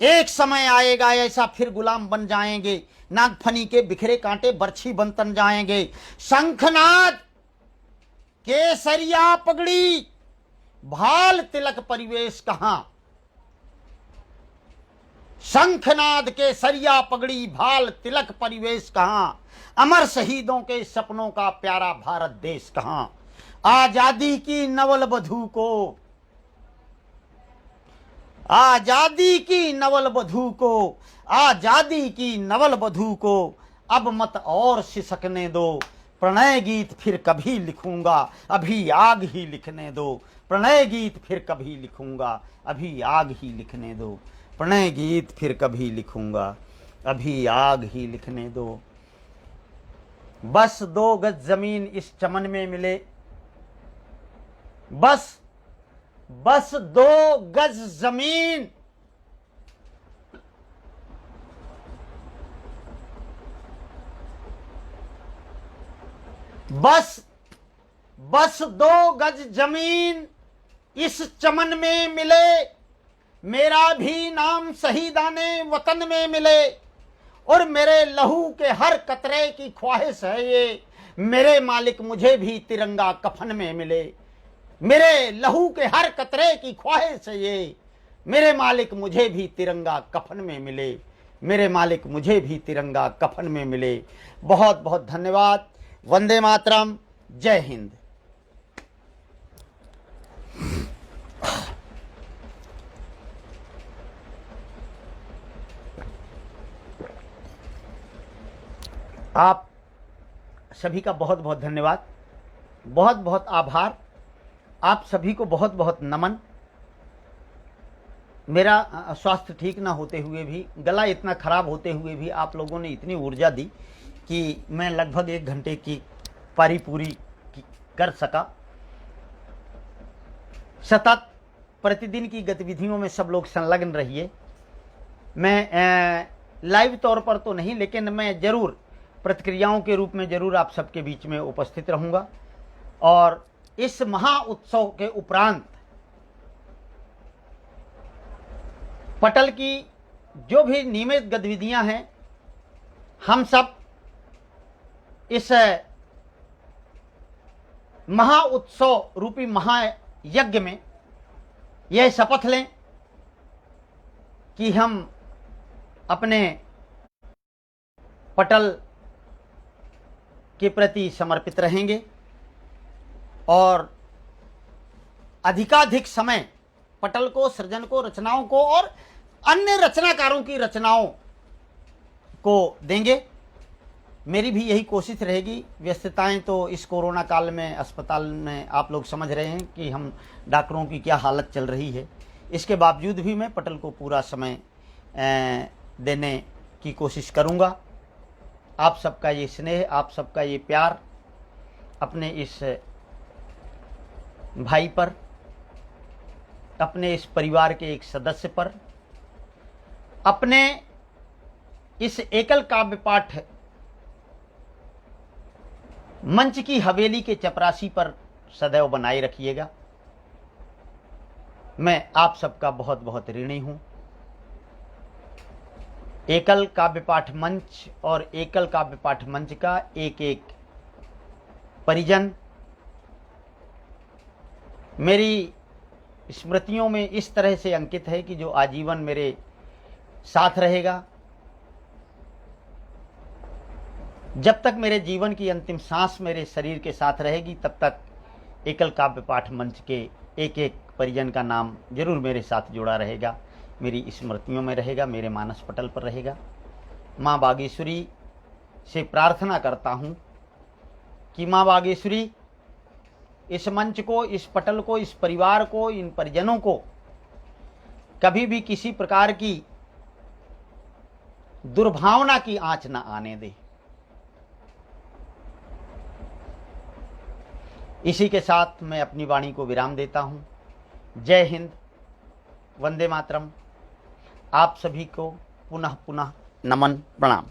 एक समय आएगा ऐसा फिर गुलाम बन जाएंगे। नागफनी के बिखरे कांटे बरछी बन तन जाएंगे। शंखनाद केसरिया पगड़ी, भाल तिलक परिवेश कहां। शंखनाद केसरिया पगड़ी, भाल तिलक परिवेश कहां। अमर शहीदों के सपनों का प्यारा भारत देश कहां। आजादी की नवल बधू को, आजादी की नवल बधू को, आजादी की नवल बधू को अब मत और सिसकने दो। प्रणय गीत फिर कभी लिखूंगा, अभी आग ही लिखने दो। प्रणय गीत फिर कभी लिखूंगा, अभी आग ही लिखने दो। प्रणय गीत फिर कभी लिखूंगा, अभी आग ही लिखने दो। बस 2 गज जमीन इस चमन में मिले। बस 2 गज जमीन, बस 2 गज जमीन इस चमन में मिले। मेरा भी नाम शहीदाने वतन में मिले। और मेरे लहू के हर कतरे की ख्वाहिश है ये, मेरे मालिक मुझे भी तिरंगा कफन में मिले। मेरे लहू के हर कतरे की ख्वाहिश है ये, मेरे मालिक मुझे भी तिरंगा कफन में मिले। मेरे मालिक मुझे भी तिरंगा कफन में मिले। बहुत बहुत धन्यवाद। वंदे मातरम। जय हिंद। आप सभी का बहुत बहुत धन्यवाद। बहुत बहुत आभार, आप सभी को बहुत बहुत नमन। मेरा स्वास्थ्य ठीक ना होते हुए भी, गला इतना खराब होते हुए भी आप लोगों ने इतनी ऊर्जा दी कि मैं लगभग 1 घंटे की पारी पूरी कर सका। सतत प्रतिदिन की गतिविधियों में सब लोग संलग्न रहिए। मैं लाइव तौर पर तो नहीं, लेकिन मैं ज़रूर प्रतिक्रियाओं के रूप में ज़रूर आप सबके बीच में उपस्थित रहूँगा। और इस महा उत्सव के उपरांत पटल की जो भी नियमित गतिविधियां हैं, हम सब इस महा उत्सव रूपी महायज्ञ में यह शपथ लें कि हम अपने पटल के प्रति समर्पित रहेंगे और अधिकाधिक समय पटल को, सृजन को, रचनाओं को और अन्य रचनाकारों की रचनाओं को देंगे। मेरी भी यही कोशिश रहेगी। व्यस्तताएं तो इस कोरोना काल में अस्पताल में आप लोग समझ रहे हैं कि हम डॉक्टरों की क्या हालत चल रही है। इसके बावजूद भी मैं पटल को पूरा समय देने की कोशिश करूंगा। आप सबका ये स्नेह, आप सबका ये प्यार अपने इस भाई पर, अपने इस परिवार के एक सदस्य पर, अपने इस एकल काव्य पाठ मंच की हवेली के चपरासी पर सदैव बनाए रखिएगा। मैं आप सबका बहुत बहुत ऋणी हूं। एकल काव्य पाठ मंच और एकल काव्य पाठ मंच का एक एक परिजन मेरी स्मृतियों में इस तरह से अंकित है कि जो आजीवन मेरे साथ रहेगा। जब तक मेरे जीवन की अंतिम सांस मेरे शरीर के साथ रहेगी, तब तक एकल काव्य पाठ मंच के एक एक परिजन का नाम जरूर मेरे साथ जुड़ा रहेगा, मेरी स्मृतियों में रहेगा, मेरे मानस पटल पर रहेगा। माँ बागेश्वरी से प्रार्थना करता हूँ कि माँ बागेश्वरी इस मंच को, इस पटल को, इस परिवार को, इन परिजनों को कभी भी किसी प्रकार की दुर्भावना की आंच न आने दे। इसी के साथ मैं अपनी वाणी को विराम देता हूं। जय हिंद, वंदे मातरम। आप सभी को पुनः पुनः नमन, प्रणाम।